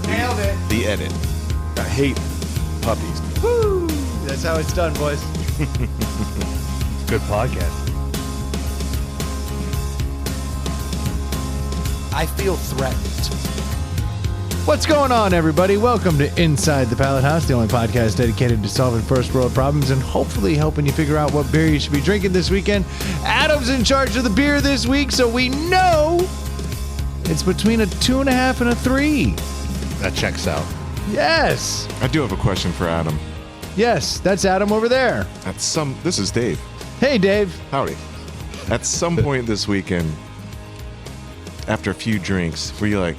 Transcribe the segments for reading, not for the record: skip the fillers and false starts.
Nailed it. The edit. I hate puppies. Woo! That's how it's done, boys. Good podcast. I feel threatened. What's going on, everybody? Welcome to Inside the Pallet House, the only podcast dedicated to solving first world problems and hopefully helping you figure out what beer you should be drinking this weekend. Adam's in charge of the beer this week, so we know it's between a 2.5 and a 3. That checks out. Yes. I do have a question for Adam. Yes, that's Adam over there. This is Dave. Hey, Dave. Howdy. At some point this weekend, after a few drinks, were you like,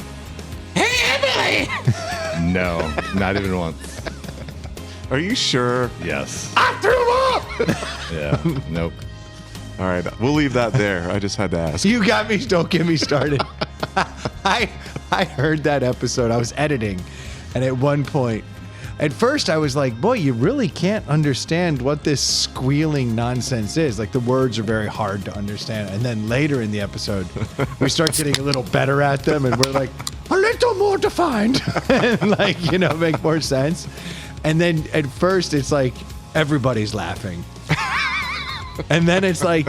No, not even once. are you sure? Yes. I threw him up! Yeah. Nope. All right, we'll leave that there. I just had to ask. You got me. Don't get me started. I heard that episode. I was editing, and at one point, at first I was like, boy, you really can't understand what this squealing nonsense is. Like, the words are very hard to understand. And then later in the episode, we start getting a little better at them, and we're like, a little more defined. And like, make more sense. And then at first it's like everybody's laughing. And then it's like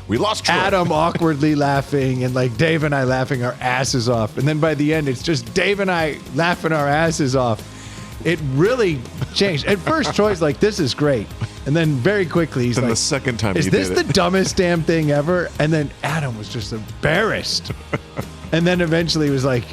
We lost track. Adam awkwardly laughing and like Dave and I laughing our asses off. And then by the end, it's just Dave and I laughing our asses off. It really changed. At first, Troy's like, this is great. And then very quickly, he's And like, the second time is you this did the it. dumbest damn thing ever? And then Adam was just embarrassed. And then eventually he was like,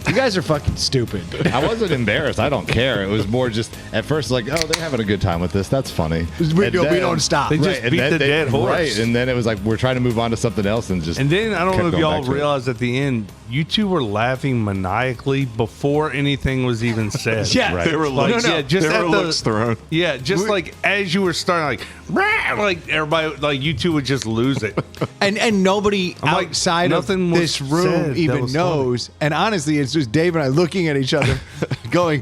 you guys are fucking stupid. I wasn't embarrassed. I don't care. It was more just at first like, oh, they're having a good time with this. That's funny. We And don't stop. They just and beat then the dead horse. Right, and then it was like we're trying to move on to something else and just. And then I don't know kept if going y'all back to it. realized at the end, you two were laughing maniacally before anything was even said. Yeah. Right. There were Like, looks, yeah, just there at were the- looks thrown. Yeah, just like as you were starting, like everybody, like you two would just lose it. And nobody I'm like, outside of nothing was this room said that even was knows. And honestly, it's just Dave and I looking at each other, going,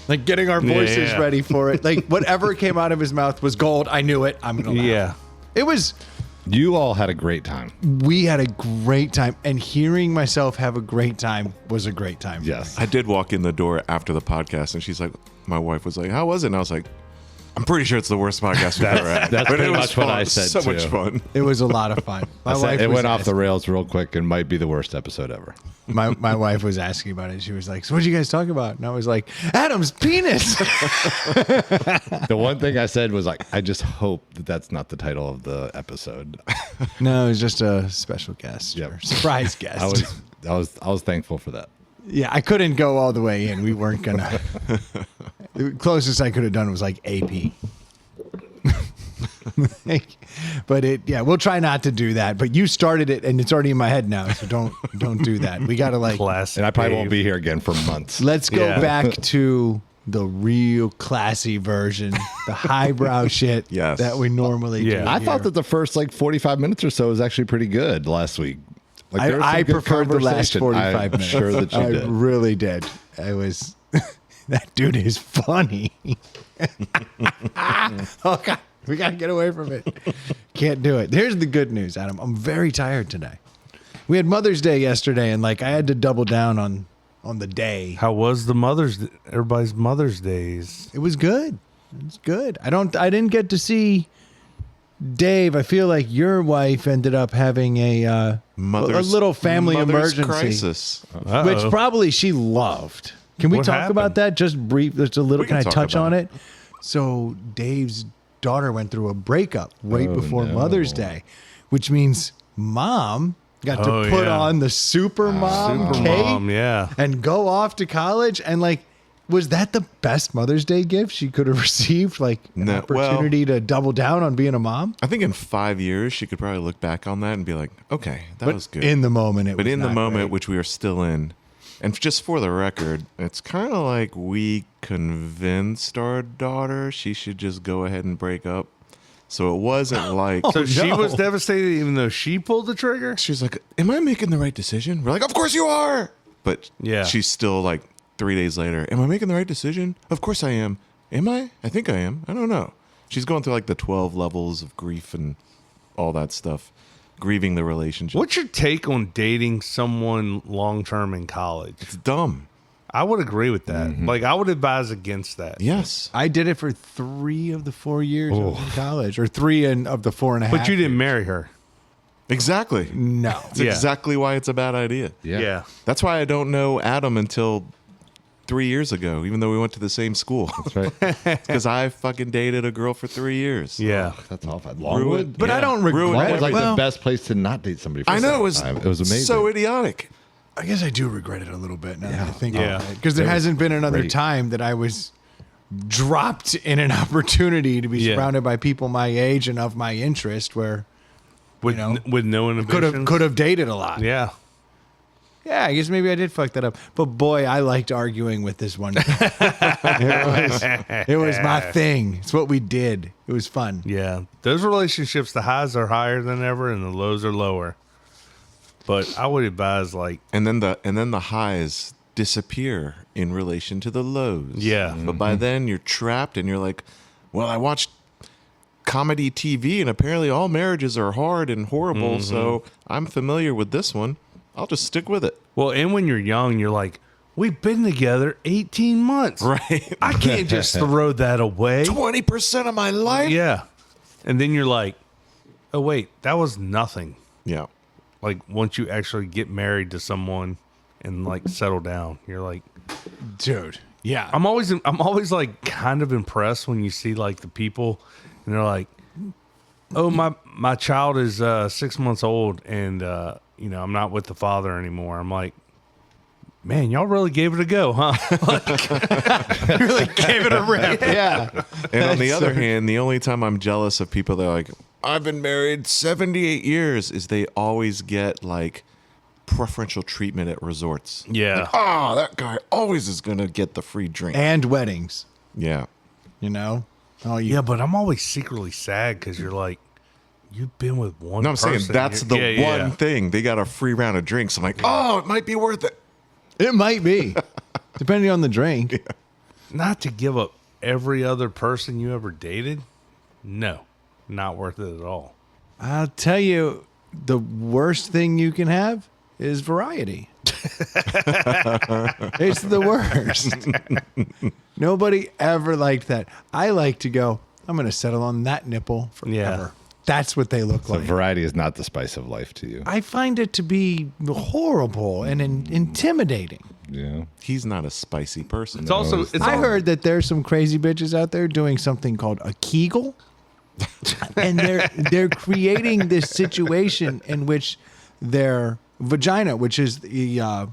like getting our voices Yeah. ready for it. Like whatever came out of his mouth was gold. I knew it. I'm gonna laugh. Yeah. It was. You all had a great time. We had a great time, and hearing myself have a great time was a great time. Yes. I did walk in the door after the podcast, and she's like, my wife was like, how was it? And I was like, I'm pretty sure it's the worst podcast we've ever had. That's But pretty it was much what fun. I said, So much too. fun. It was a lot of fun. My wife It was went off the asking- rails real quick and might be the worst episode ever. My wife was asking about it. She was like, "So what did you guys talk about?" And I was like, "Adam's penis." The one thing I said was like, I just hope that that's not the title of the episode. No, it was just a special guest, Yep. or surprise guest. I was thankful for that. Yeah, I couldn't go all the way in. We weren't gonna. The closest I could have done was like AP. But we'll try not to do that. But you started it, and it's already in my head now. So don't do that. We gotta like. Classic. And I probably won't Dave. be here again for months. Let's go Yeah. back to the real classy version, the highbrow shit Yes. that we normally do. Yeah. I here. thought that the first like 45 minutes or so was actually pretty good last week. Like, there was some I good preferred the last conversation. 45 I'm minutes. sure that you I did. really did. I was. That dude is funny. Oh God, we gotta get away from it. Can't do it. Here's the good news, Adam. I'm very tired today. We had Mother's Day yesterday, and like I had to double down on the day. How was everybody's Mother's Days? It was good. It was good. I didn't get to see Dave. I feel like your wife ended up having a little family mother's emergency, crisis. which probably she loved. Can we What talk happened? about that? Just brief. Just a little. We can Can I talk touch about on it. it? So Dave's daughter went through a breakup right before no. Mother's Day, which means mom got to Oh, put yeah. on the super mom Super cape mom, yeah. and go off to college. And like, was that the best Mother's Day gift she could have received? Like an No, well- opportunity to double down on being a mom? I think in 5 years, she could probably look back on that and be like, okay, that was good. In the moment, But in the not moment, great. which we are still in, and just for the record, it's kind of like we convinced our daughter she should just go ahead and break up. So it wasn't like So she no. was devastated even though she pulled the trigger? she's like, "Am I making the right decision?" We're like, "Of course you are." But Yeah. she's still like 3 days later, "Am I making the right decision?" "Of course I am." "Am I?" "I think I am." I don't know. She's going through like the 12 levels of grief and all that stuff, grieving the relationship. What's your take on dating someone long term in college? It's dumb. I would agree with that. Like, I would advise against that. Yes. I did it for 3 of the 4 years I was in college, or 3 of the 4.5. But you didn't marry her. Exactly. No. That's Yeah. exactly why it's a bad idea. Yeah. That's why I don't know Adam until 3 years ago, even though we went to the same school. That's right. Because I fucking dated a girl for 3 years. Yeah. That's awful. Longwood? But I don't regret Ruined Longwood it. was like Well, the best place to not date somebody for I know. a second time. It was amazing. So idiotic. I guess I do regret it a little bit now that I think Yeah. about it. Because there hasn't been another great. time that I was dropped in an opportunity to be Yeah. surrounded by people my age and of my interest where With, know, with no inhibitions. could have dated a lot. Yeah. Yeah, I guess maybe I did fuck that up. But boy, I liked arguing with this one. it was my thing. It's what we did. It was fun. Yeah. Those relationships, the highs are higher than ever and the lows are lower. But I would advise, like, And then the highs disappear in relation to the lows. Yeah. But by then you're trapped and you're like, well, I watched comedy TV and apparently all marriages are hard and horrible, so I'm familiar with this one. I'll just stick with it. well, and when you're young, you're like, we've been together 18 months. Right. I can't just throw that away. 20% of my life. Yeah. And then you're like, oh, wait, that was nothing. Yeah. Like, once you actually get married to someone and, like, settle down, you're like, Dude. Yeah. I'm always like kind of impressed when you see like the people and they're like, oh, my child is 6 months old and I'm not with the father anymore. I'm like, man, y'all really gave it a go, huh? really gave it a rip. Yeah. And on the other hand, the only time I'm jealous of people that are like, I've been married 78 years, is they always get like preferential treatment at resorts. Yeah. Like, oh, that guy always is going to get the free drink. And weddings, Yeah. you know? Oh, you Yeah, but I'm always secretly sad because you're like, you've been with one No, I'm saying person. that's the Yeah, yeah. one thing. They got a free round of drinks. I'm like, oh, it might be worth it. It might be, depending on the drink. Not to give up every other person you ever dated. No, not worth it at all. I'll tell you, the worst thing you can have is variety. It's the worst. Nobody ever liked that. I like to go, I'm going to settle on that nipple forever. Yeah. That's what they look So like. variety is not the spice of life to you. I find it to be horrible and intimidating. Yeah. He's not a spicy person. It's also it's I all- heard that there's some crazy bitches out there doing something called a Kegel, and they're creating this situation in which their vagina, which is the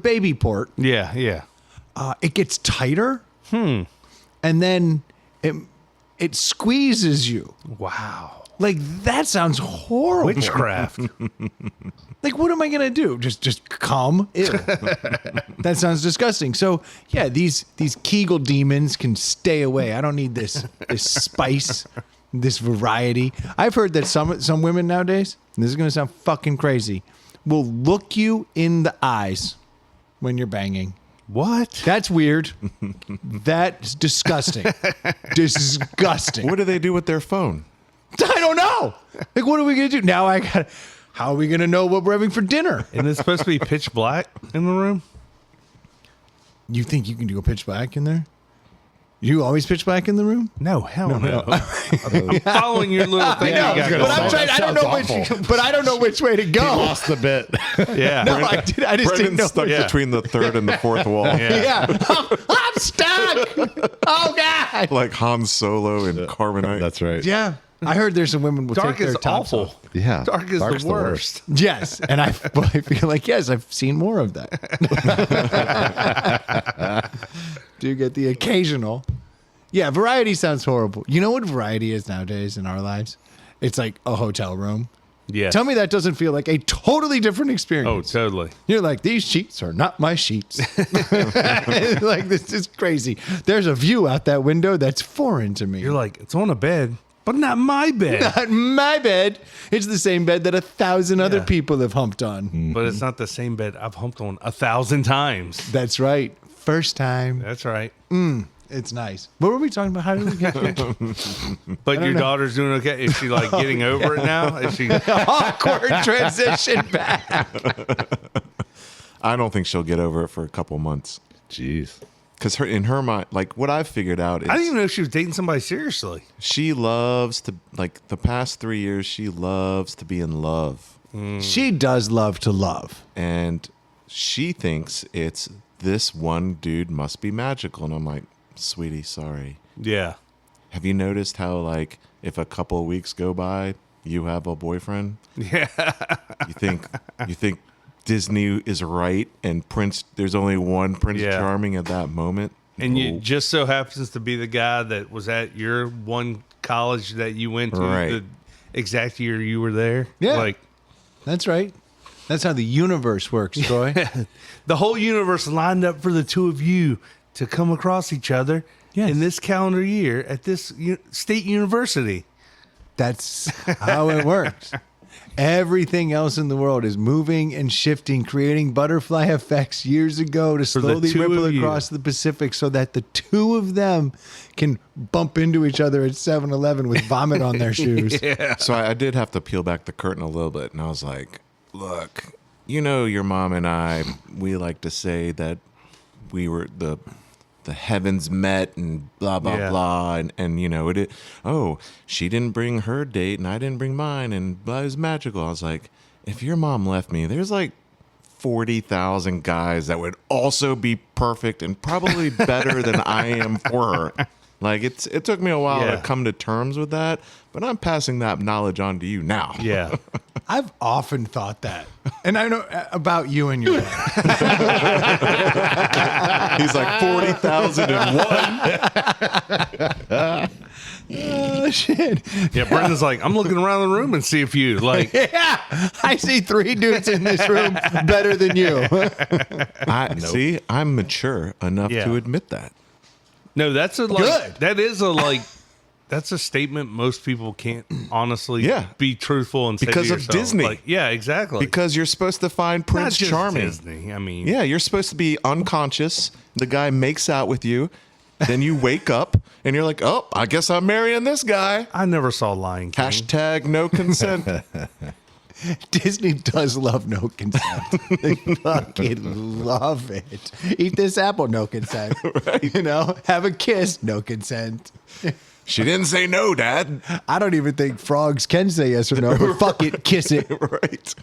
baby port, Yeah. it gets tighter, and then it squeezes you. Wow. Like that sounds horrible. Witchcraft. Like, what am I gonna do? Just come? Ew. That sounds disgusting. So yeah, these Kegel demons can stay away. I don't need this spice, this variety. I've heard that some women nowadays, and this is gonna sound fucking crazy, will look you in the eyes when you're banging. What? That's weird. That's disgusting. Disgusting. What do they do with their phone? I don't know. Like, what are we gonna do now? How are we gonna know what we're having for dinner? Isn't it supposed to be pitch black in the room? You think you can do a pitch black in there? You always pitch black in the room? No, hell no. I'm following your little thing. I know, you got but going I'm on. trying. I don't know which. But I don't know which way to go. Lost the bit. Yeah. No, I did. I just didn't Brendan's know. stuck Yeah. between the third and the fourth wall. Yeah. Yeah, I'm stuck. Oh God. Like Han Solo and Carbonite. That's right. Yeah, I heard there's some women will Dark take their is tops awful. off. Yeah. Dark is Dark's the worst. Yes, and I feel like yes, I've seen more of that. Do get the occasional. Yeah, variety sounds horrible. You know what variety is nowadays in our lives? It's like a hotel room. Yeah. Tell me that doesn't feel like a totally different Oh, experience. totally. You're like, these sheets are not my sheets. Like, this is crazy. There's a view out that window that's foreign to me. You're like, it's on a bed, but not my bed. Not my bed. It's the same bed that 1,000 other Yeah. people have humped on. But it's not the same bed I've humped on 1,000 times. That's right. First time. That's right. It's nice. What were we talking about? How did we get here? But your know. daughter's doing okay. Is she like getting over it now? Is she? Awkward transition back. I don't think she'll get over it for a couple months. Jeez. Because in her mind, like what I've figured out is I didn't even know she was dating somebody seriously. she loves to, like the past 3 years, she loves to be in love. She does love to love. And she thinks it's this one dude must be magical. And I'm like, sweetie, sorry. Yeah. Have you noticed how, like, if a couple of weeks go by, you have a boyfriend? Yeah. You think Disney is right and there's only one Prince Yeah. Charming at that moment? And you just so happens to be the guy that was at your one college that you went to Right. the exact year you were there. Yeah. Like That's right. That's how the universe works, Troy. the whole universe lined up for the two of you to come across each other Yes. in this calendar year at this state university. That's how it works. Everything else in the world is moving and shifting, creating butterfly effects years ago to the slowly two ripple of you. across the Pacific so that the two of them can bump into each other at 7-Eleven with vomit on their shoes. So I did have to peel back the curtain a little bit, and I was like, look, you know, your mom and I, we like to say that we were the heavens met and blah blah Yeah. blah, and you know she didn't bring her date and I didn't bring mine, and blah, it was magical. I was like, if your mom left me, there's like 40,000 guys that would also be perfect and probably better than I am for her. Like it took me a while Yeah. to come to terms with that, but I'm passing that knowledge on to you now. Yeah. I've often thought that. And I know about you and your wife. He's like 40,001. Oh, shit. Yeah. Brendan's like, I'm looking around the room and see if you like. Yeah. I see 3 dudes in this room better than you. See, I'm mature enough Yeah. to admit that. No, that's a like. Good. That is a like. That's a statement most people can't honestly Yeah. be truthful and say Because to of yourself. Disney. Like, yeah, exactly. Because you're supposed to find Not Prince just Charming. Disney. I mean, Yeah, you're supposed to be unconscious. The guy makes out with you. Then you wake up and you're like, oh, I guess I'm marrying this guy. I never saw Lion King. Hashtag no consent. Disney does love no consent. They fucking love it. Eat this apple, no consent. You know, have a kiss, no consent. She didn't say no, Dad. I don't even think frogs can say yes or no, but fuck it, kiss it. Right.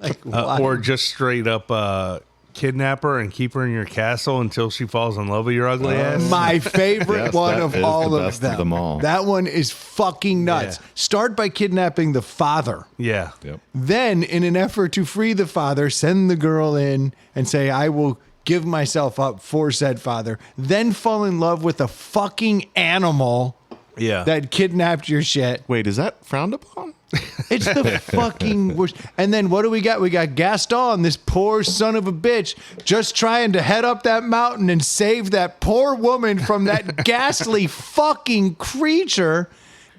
Like, why? Or just straight up kidnap her and keep her in your castle until she falls in love with your ugly ass. My favorite Yes, one that of is all the of best them. of them all. That one is fucking nuts. Yeah. Start by kidnapping the father. Yeah. Yep. Then, in an effort to free the father, send the girl in and say, I will give myself up for said father. Then fall in love with a fucking animal Yeah. that kidnapped your shit. Wait, is that frowned upon? It's the fucking worst. And then what do we got? We got Gaston, this poor son of a bitch, just trying to head up that mountain and save that poor woman from that ghastly fucking creature.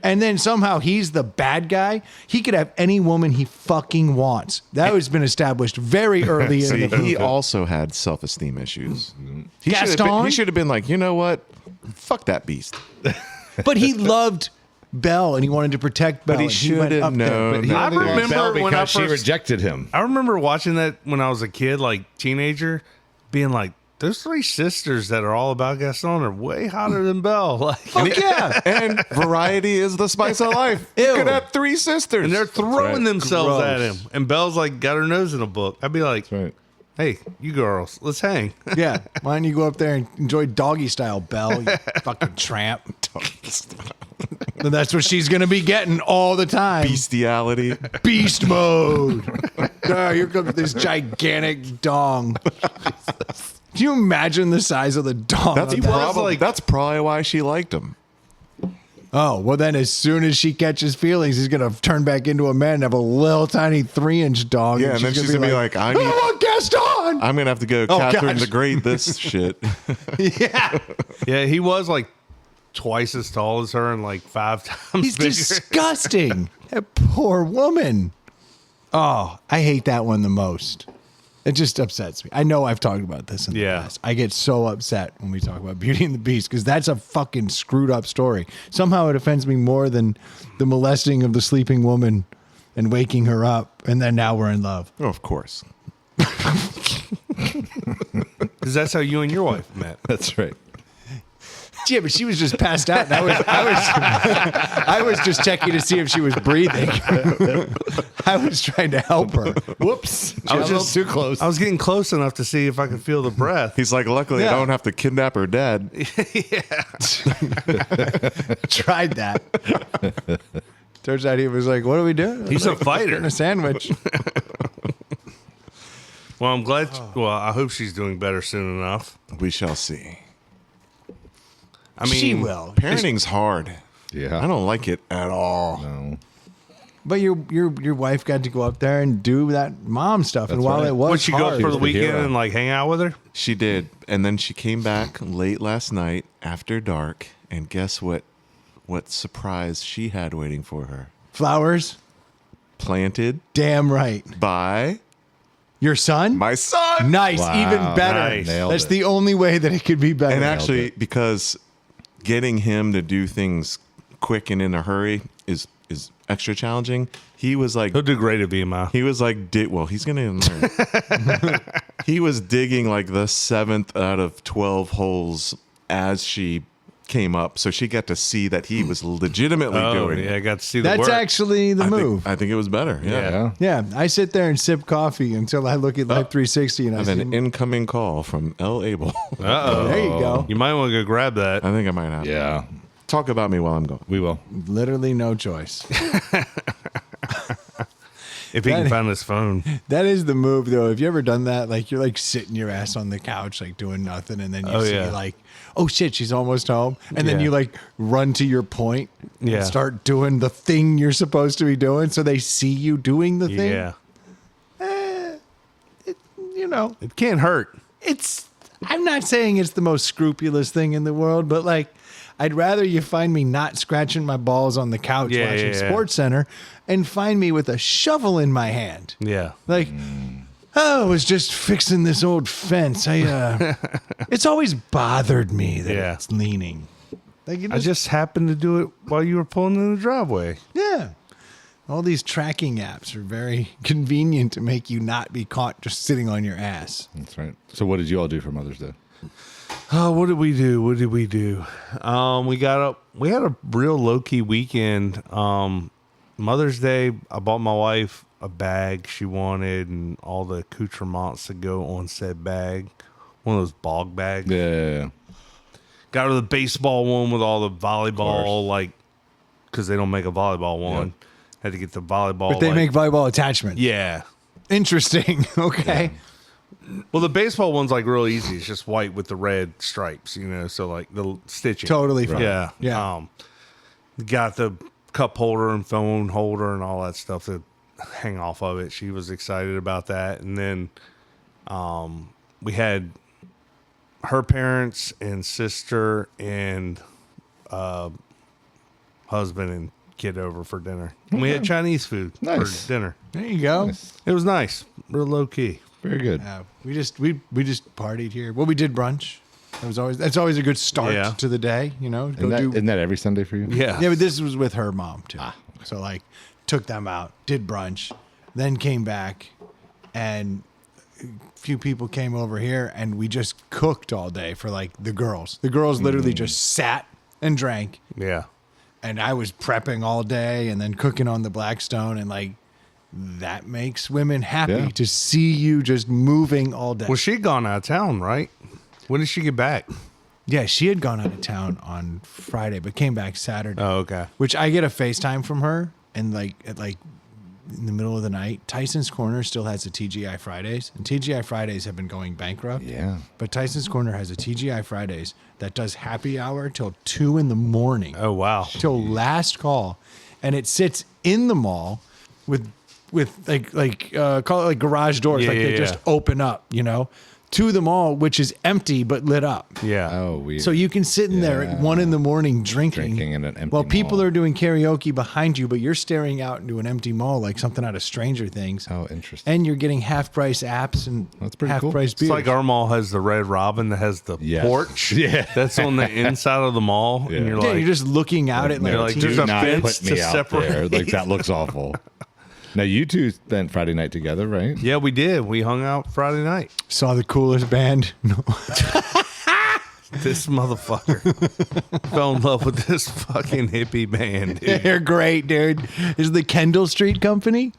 And then somehow he's the bad guy. He could have any woman he fucking wants. That has been established very early in See, the he movie. also had self-esteem issues. Gaston? He should have been like, you know what? Fuck that beast. But he loved Belle and he wanted to protect Belle. he and should went have up there. known. But he I only loved remember Belle when I because she first- rejected him. I remember watching that when I was a kid, like teenager, being like, those 3 sisters that are all about Gaston are way hotter than Belle. Like, Fuck yeah. And variety is the spice of life. You Ew. could have 3 sisters. and they're throwing right. themselves at Gross. him. And Belle's like got her nose in a book. I'd be like, Right. hey, you girls, let's hang. Yeah. Why don't you go up there and enjoy doggy style, Belle, you fucking tramp. But that's what she's going to be getting all the time. Bestiality. Beast mode. Here comes this gigantic dong. Can you imagine the size of the dong? That's, of that? that's probably why she liked him. Oh, well, then as soon as she catches feelings, he's going to turn back into a man and have a little tiny 3-inch dong. Yeah, and then she's going to be like, I want Gaston. I'm going to have to go Oh, Catherine gosh. the Great this shit. Yeah. Yeah, he was like twice as tall as her and like 5 times He's bigger. disgusting. That poor woman. Oh, I hate that one the most. It just upsets me. I know I've talked about this in the Yeah. past. I get so upset when we talk about Beauty and the Beast because that's a fucking screwed up story. Somehow it offends me more than the molesting of the sleeping woman and waking her up, and then now we're in love. Oh, of course. Because that's how you and your wife met. That's right. Yeah, but she was just passed out. And I was just checking to see if she was breathing. I was trying to help her. Whoops. I was just too close. I was getting close enough to see if I could feel the breath. He's like, luckily, Yeah. I don't have to kidnap her dad. Tried that. Turns out he was like, "What are we doing?" He's a Getting fighter. a sandwich. Well, I'm glad. Well, I hope she's doing better soon enough. We shall see. I mean, She will. Parenting's hard. Yeah. I don't like it at all. No. But your wife got to go up there and do that mom stuff, and That's while right. it was Would she go hard, up for the the weekend hero. and like hang out with her? She did. And then she came back late last night after dark. And guess what? What surprise she had waiting for her? flowers, Planted damn right. by Your son, my son. nice, Wow. even better. Nice. Nailed That's it. the only way that it could be better. And actually, it. because getting him to do things quick and in a hurry is extra challenging. He was like, He'll do great at VMI. he was like, well, he's gonna learn. He was digging like the 7th out of 12 holes as she came up, so she got to see that he was legitimately Oh, doing yeah, I it. got to see the That's work. actually the move. I think it was better. Yeah. Yeah. Yeah, I sit there and sip coffee until I look at Life 360 and I I have see. an incoming call from L. Abel. Uh-oh. There you go. You might want to go grab that. I think I might have. Yeah. Talk about me while I'm gone. We will. Literally no choice. If he can find his phone. That is the move, though. Have you ever done that? Like you're like sitting your ass on the couch, like doing nothing, and then you Oh, see yeah. like, oh shit, she's almost home, and then Yeah. you like run to your point, Yeah. and start doing the thing you're supposed to be doing, so they see you doing the thing. Yeah. You know, It can't hurt. it's. I'm not saying it's the most scrupulous thing in the world, but like, I'd rather you find me not scratching my balls on the couch Yeah, watching yeah, yeah. Sports Center, and find me with a shovel in my hand. Yeah. Like, oh, I was just fixing this old fence. It's always bothered me that Yeah. it's leaning. Like, I just happened to do it while you were pulling in the driveway. yeah. All these tracking apps are very convenient to make you not be caught just sitting on your ass. That's right. So what did you all do for Mother's Day? Oh, what did we do? What did we do? We had a real low key weekend. Mother's Day, I bought my wife a bag she wanted and all the accoutrements to go on said bag. One of those bog bags. Yeah. Got her the baseball one with all the volleyball, like, because they don't make a volleyball one. Had to get the volleyball. But they like- make volleyball attachments. Yeah. Interesting. Okay. Well, the baseball one's like real easy. It's just white with the red stripes, so like the stitching. Totally fine. Yeah. Yeah. Got the cup holder and phone holder and all that stuff to hang off of it. She was excited about that. And then we had her parents and sister and husband and kid over for dinner. And we had Chinese food Nice. for dinner. There you go. It was nice. Real low key. Very good. We just partied here. Well, we did brunch. That's always a good start Yeah. to the day, Isn't that every Sunday for you? Yeah. Yeah, but this was with her mom too. So like took them out, did brunch, then came back, and a few people came over here and we just cooked all day for like the girls. The girls literally just sat and drank, Yeah. and I was prepping all day and then cooking on the Blackstone, and like that makes women happy Yeah. to see you just moving all day. Well, she'd gone out of town, right? When did she get back? Yeah, she had gone out of town on Friday, but came back Saturday. Oh, okay. Which I get a FaceTime from her, and like at like in the middle of the night, Tyson's Corner still has the TGI Fridays, and TGI Fridays have been going bankrupt. Yeah. But Tyson's Corner has a TGI Fridays that does happy hour till 2 a.m. Oh, wow. till last call, and it sits in the mall with call it like garage doors, Yeah, like they yeah, just yeah. open up, to the mall, which is empty but lit up. Yeah. Oh, weird. So you can sit in there at 1 a.m. drinking Drinking in an empty while people mall. are doing karaoke behind you, but you're staring out into an empty mall like something out of Stranger Things. Oh, interesting. And you're getting half price apps and That's pretty cool. half price It's beers. like our mall has the Red Robin that has the Yes. porch. Yeah. That's on the inside of the mall. Yeah. And you're yeah, like, you're just looking out at You're like, like, TV. there's Do a not fence put me to out separate. there. Like that looks awful. Now you two spent Friday night together, right? Yeah, we did. We hung out Friday night. Saw the coolest band. No. This motherfucker fell in love with this fucking hippie band, dude. They're great, dude. Is the Kendall Street Company?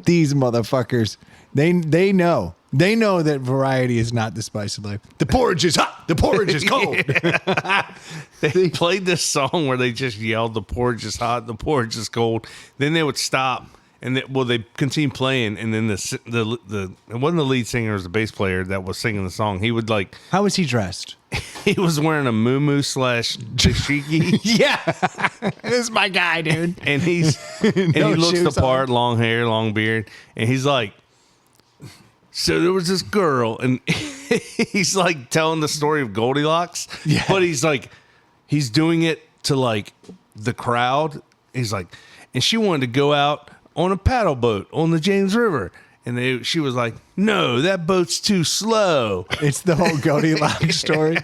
These motherfuckers. They know. They know that variety is not the spice of life. The porridge is hot. The porridge is cold. They played this song where they just yelled, "The porridge is hot, the porridge is cold." Then they would stop, and they continued playing, and then it wasn't the lead singer, it was the bass player that was singing the song. He would like, How was he dressed? he was wearing a muumuu / dashiki, Yeah. This is my guy, dude. and he looks shoes the part, on. long hair, long beard, and he's like, so there was this girl, and he's like telling the story of Goldilocks, Yeah. but he's doing it to like the crowd. He's like, and she wanted to go out on a paddle boat on the James River. And she was like, no, that boat's too slow. It's the whole Goldilocks story.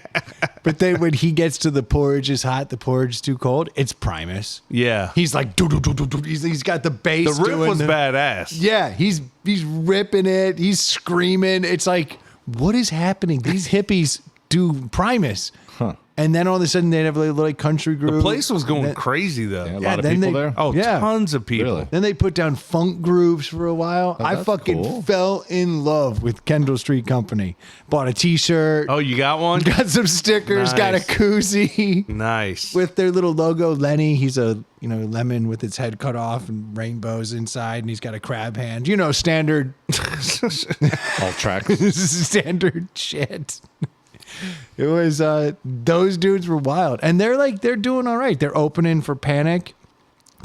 But then when he gets to the porridge is hot, the porridge is too cold, it's Primus. Yeah. He's like, doo, doo, doo, doo, doo. He's got the bass. The riff doing was badass. Yeah, he's ripping it. He's screaming. It's like, what is happening? These hippies do Primus. Huh. And then all of a sudden they'd have a little like country groove. The place was going Then- crazy, though. Yeah, a Yeah, lot of then people they- there. Oh, Yeah. tons of people. Really? Then they put down funk grooves for a while. I that's fucking cool. fell in love with Kendall Street Company. Bought a T-shirt. Oh, you got one? Got some stickers. Got a Nice. koozie Nice. with their little logo. Lenny, he's a lemon with its head cut off and rainbows inside, and he's got a crab hand. Standard All tracks. standard shit. It was those dudes were wild, and they're doing all right. They're opening for Panic.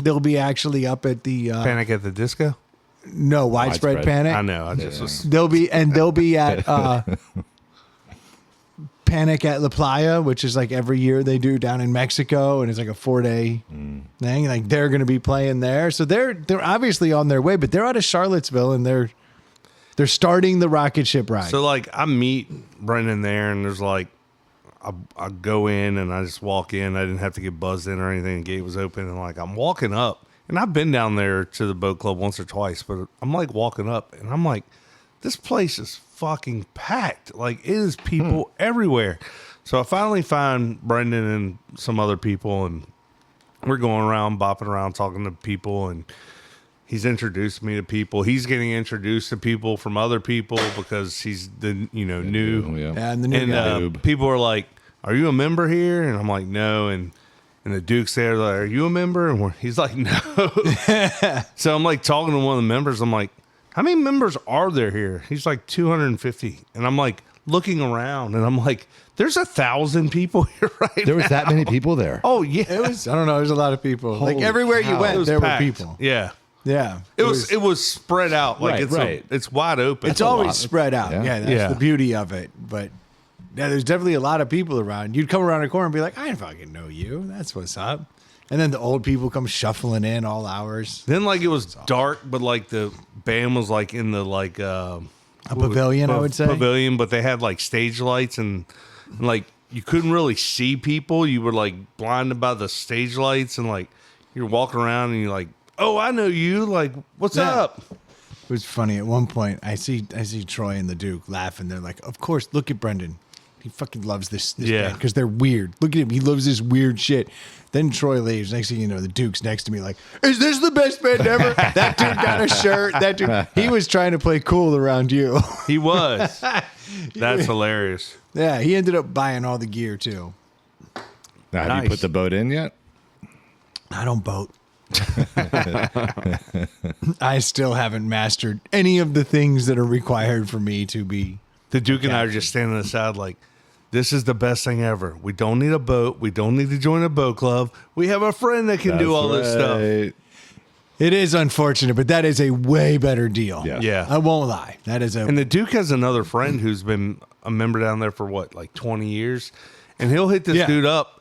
They'll be actually up at the Panic at the Disco? no widespread Widespread. Panic. I know. I just was. They'll be at Panic at La Playa, which is like every year they do down in Mexico, and it's like a 4-day thing. Like they're going to be playing there, so they're obviously on their way. But they're out of Charlottesville, and they're starting the rocket ship ride. So, like, I meet Brendan there, and there's like, I go in and I just walk in. I didn't have to get buzzed in or anything. The gate was open, and like, I'm walking up, and I've been down there to the boat club once or twice, but I'm like walking up, and I'm like, this place is fucking packed. Like, it is people everywhere. So I finally find Brendan and some other people, and we're going around, bopping around, talking to people, and he's introduced me to people. He's getting introduced to people from other people because he's the new. Yeah. and the new And guy. Noob. people are like, "Are you a member here?" And I'm like, "No." And the Duke's there, like, "Are you a member?" And he's like, "No." So I'm like talking to one of the members. I'm like, "How many members are there here?" He's like 250, and I'm like looking around, and I'm like, "There's 1,000 people here right There was now." that many people there. Oh yeah, It was, I don't know, there's a lot of people. Like Holy everywhere you cow. It went, was there packed. were people. Yeah. Yeah. It was spread out like Right, it's wide open. It's a always lot. spread out. Yeah. Yeah, that's Yeah. the beauty of it. But yeah, there's definitely a lot of people around. You'd come around a corner and be like, I fucking know you. That's what's up. And then the old people come shuffling in all hours. Then like it was dark, but like the band was like in the like a pavilion, I would say. pavilion, but they had like stage lights and like you couldn't really see people. You were like blinded by the stage lights, and like you're walking around and you're like, oh, I know you. Like, what's Yeah. up? It was funny. At one point, I see Troy and the Duke laughing. They're like, of course, look at Brendan. He fucking loves this Yeah. band because they're weird. Look at him. He loves this weird shit. Then Troy leaves. Next thing you know, the Duke's next to me like, is this the best band ever? That dude got a shirt. That dude, he was trying to play cool around you. He was. That's hilarious. Yeah, he ended up buying all the gear too. Now, have Nice. you put the boat in yet? I don't boat. I still haven't mastered any of the things that are required for me to be. The Duke and I are just standing aside like, this is the best thing ever. We don't need a boat. We don't need to join a boat club. We have a friend that can do all this stuff. right. It is unfortunate, but that is a way better deal. Yeah. Yeah. I won't lie. That is a. And the Duke has another friend who's been a member down there for what, like 20 years? And he'll hit this Yeah. dude up,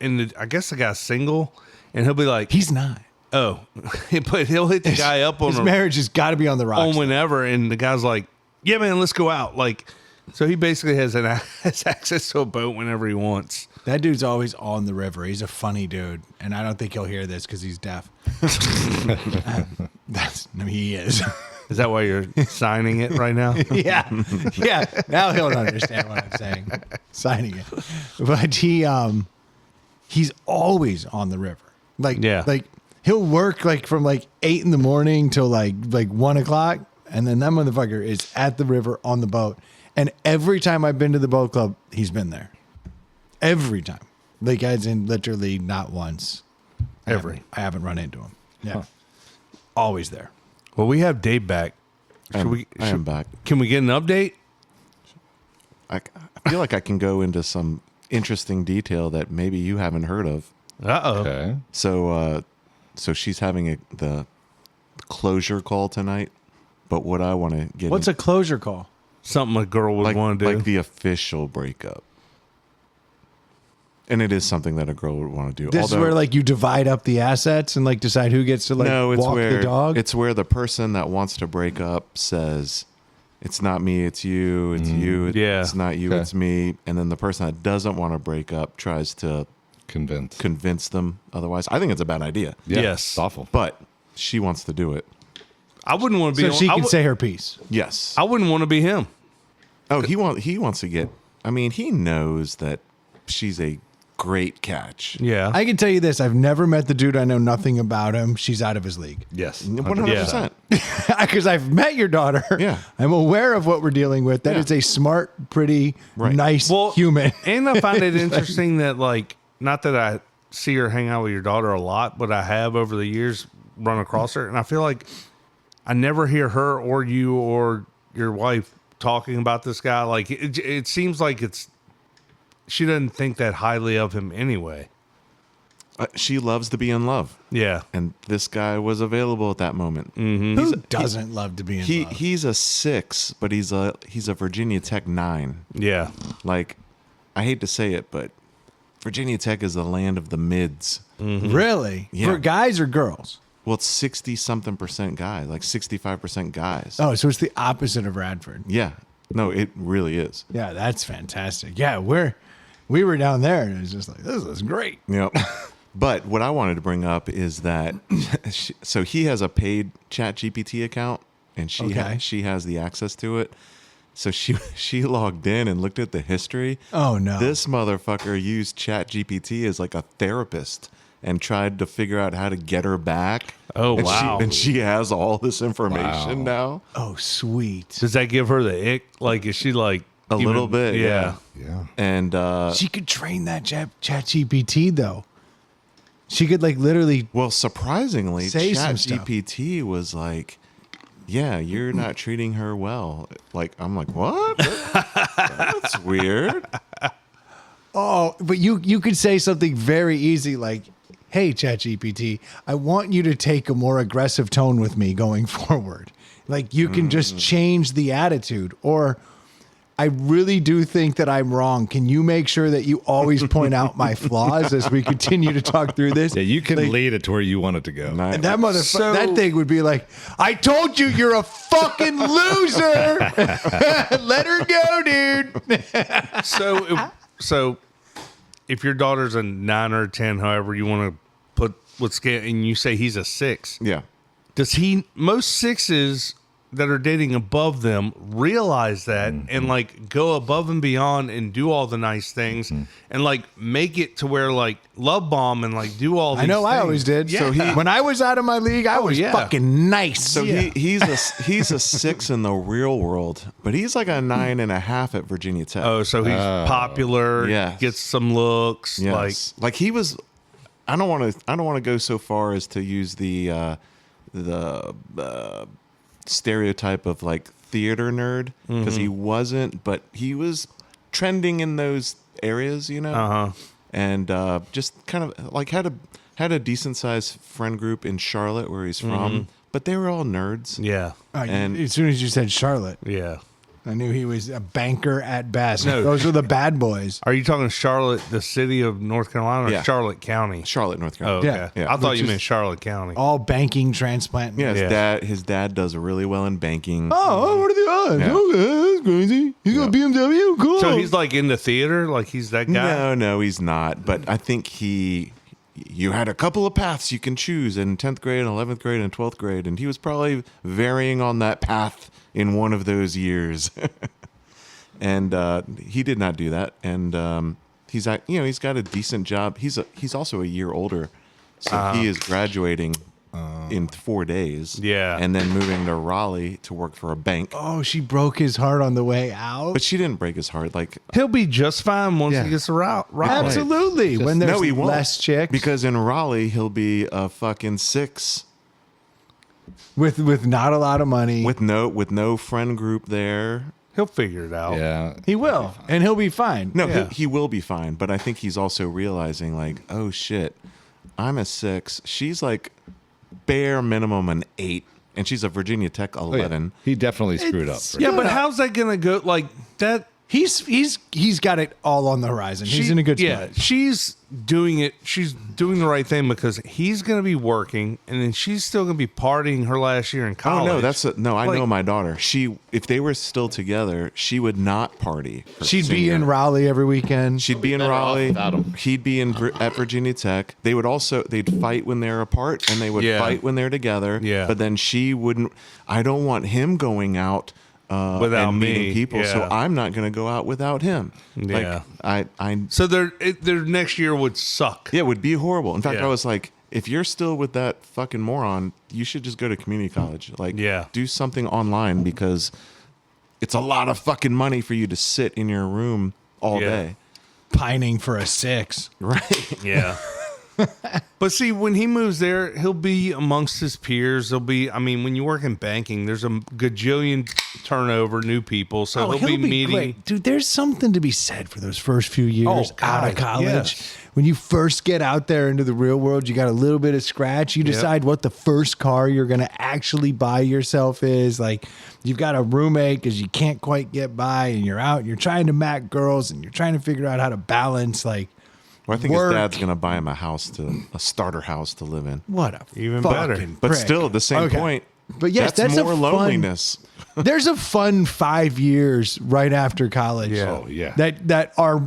and I guess the guy's single, and he'll be like, He's not. oh, but he'll hit the guy up on His marriage has got to be on the rocks. on whenever, and the guy's like, yeah, man, let's go out. Like, so he basically has has access to a boat whenever he wants. That dude's always on the river. He's a funny dude, and I don't think he'll hear this because he's deaf. He is. Is that why you're signing it right now? Yeah. Now he'll understand what I'm saying. Signing it. But he's always on the river. Like he'll work like from like 8 a.m. till like 1 o'clock. And then that motherfucker is at the river on the boat. And every time I've been to the boat club, he's been there. Every time. Like as in literally not once. I haven't run into him. Yeah. Huh. Always there. Well, we have Dave back. I am back. Can we get an update? I feel like I can go into some interesting detail that maybe you haven't heard of. Uh-oh. Okay. So she's having the closure call tonight. But what I want to get What's a closure call? Something a girl would want to do. Like the official breakup. And it is something that a girl would want to do. This is where like you divide up the assets and like decide who gets to like walk the dog? It's where the person that wants to break up says, it's not me, it's you, it's you, it's not you, it's me. And then the person that doesn't want to break up tries to convince them otherwise. I think it's a bad idea. Yeah, yes. It's awful. But she wants to do it. I wouldn't want to be so she can say her piece. Yes. I wouldn't want to be him. Oh, he wants to get, I mean, he knows that she's a great catch. Yeah. I can tell you this. I've never met the dude. I know nothing about him. She's out of his league. Yes. 100%. Because I've met your daughter. Yeah. I'm aware of what we're dealing with. That is a smart, pretty, nice human. And I find it interesting that, like, not that I see her hang out with your daughter a lot, but I have over the years run across her. And I feel like I never hear her or you or your wife talking about this guy. Like, it seems like she doesn't think that highly of him anyway. She loves to be in love. Yeah. And this guy was available at that moment. Mm-hmm. Who doesn't love to be in love? He's a 6, but he's a Virginia Tech 9. Yeah. Like, I hate to say it, but Virginia Tech is the land of the mids. Mm-hmm. Really? Yeah. For guys or girls? Well, it's 60-something% guys, like 65% guys. Oh, so it's the opposite of Radford. Yeah. No, it really is. Yeah, that's fantastic. Yeah, we were down there and it was just like, this is great. Yep. But what I wanted to bring up is that so he has a paid ChatGPT account and she has the access to it. So she logged in and looked at the history. Oh no. This motherfucker used ChatGPT as like a therapist and tried to figure out how to get her back. Oh, and wow. And she has all this information now. Oh, sweet. Does that give her the ick? Like, is she like A little bit, Yeah. Yeah. And she could train that ChatGPT though. She could like literally. well, surprisingly, Say some stuff. ChatGPT was like, yeah, you're not treating her well. Like, I'm like, what? That's weird. Oh, but you could say something very easy like, hey, ChatGPT, I want you to take a more aggressive tone with me going forward. Like you can just change the attitude. Or I really do think that I'm wrong. Can you make sure that you always point out my flaws as we continue to talk through this? Yeah, you can Like, lead it to where you want it to go. Nice. and that that thing would be like, I told you you're a fucking loser. Let her go, dude. So if your daughter's a 9 or a 10, however you want to put what's and you say he's a 6, Yeah. does most 6s that are dating above them realize that and like go above and beyond and do all the nice things and like make it to where like love bomb and like do all these I know things. I always did. Yeah. So when I was out of my league, I was fucking nice. So he's a 6 in the real world, but he's like a 9.5 at Virginia Tech. Oh, so he's popular, Yes. gets some looks, Yes. Like he was. I don't want to go so far as to use the stereotype of like theater nerd because he wasn't, but he was trending in those areas, you know. And just kind of like had a decent sized friend group in Charlotte where he's from, but they were all nerds. Yeah. And as soon as you said Charlotte, Yeah. I knew he was a banker at best. No. Those were the bad boys. Are you talking Charlotte, the city of North Carolina, or Yeah. Charlotte County? Charlotte, North Oh, Carolina. okay. Yeah. I thought Which you is meant Charlotte County. All banking, transplant. Yeah, his dad does really well in banking. Oh, what are the odds? Yeah. Okay, that's crazy. He's got a BMW. Cool. So he's like in the theater, like he's that guy. No, he's not. But I think he you had a couple of paths you can choose in 10th grade and 11th grade and 12th grade. And he was probably varying on that path in one of those years. And he did not do that. And he's got a decent job. He's also a year older. So he is graduating in 4 days. Yeah. And then moving to Raleigh to work for a bank. Oh, she broke his heart on the way out. But she didn't break his heart. Like, He'll be just fine once Yeah. he gets around. Absolutely. When there's no, he won't. less chicks. Because in Raleigh, he'll be a fucking 6 with not a lot of money. with no friend group there. He'll figure it out. Yeah. He will. And he'll be fine. No, Yeah. he will be fine. But I think he's also realizing, like, oh shit, I'm a 6. She's like bare minimum an 8, and she's a Virginia Tech Oh, yeah. 11. He definitely screwed up. It's- for Yeah, sure. but how's that gonna go? Like that. He's got it all on the horizon. He's in a good spot. Yeah, she's doing it. She's doing the right thing because he's gonna be working, and then she's still gonna be partying her last year in Oh college. no, I Like- know my daughter. If they were still together, she would not party. her She'd be senior in Raleigh every weekend. She'd be in better off Raleigh. without him. He'd be at Virginia Tech. They'd fight when they're apart, and they would Yeah. fight when they're together. Yeah. But then she wouldn't. I don't want him going out Without and meeting me, people, so yeah. I'm not going to go out without him. Yeah. Like I So their next year would suck. yeah, it would be horrible. In fact, Yeah. I was like, if you're still with that fucking moron, you should just go to community college. Like, Yeah. do something online because it's a lot of fucking money for you to sit in your room all Yeah. day. pining for a 6. Right. Yeah. But see, when he moves there, he'll be amongst his peers. There'll be, I mean, when you work in banking, there's a gajillion turnover, new people. So he'll be meeting. great. Dude, there's something to be said for those first few years Oh, out of God, college. yes. When you first get out there into the real world, you got a little bit of scratch. You decide what the first car you're going to actually buy yourself is. Like, you've got a roommate because you can't quite get by, and you're out, and you're trying to mac girls, and you're trying to figure out how to balance, like, Well, I think work. his dad's going to buy him a starter house to live in. What a Even fucking better. But prick. still, at the same Okay. point, But yes, that's more a fun- loneliness. There's a fun 5 years right after college. Yeah. Oh, yeah. That are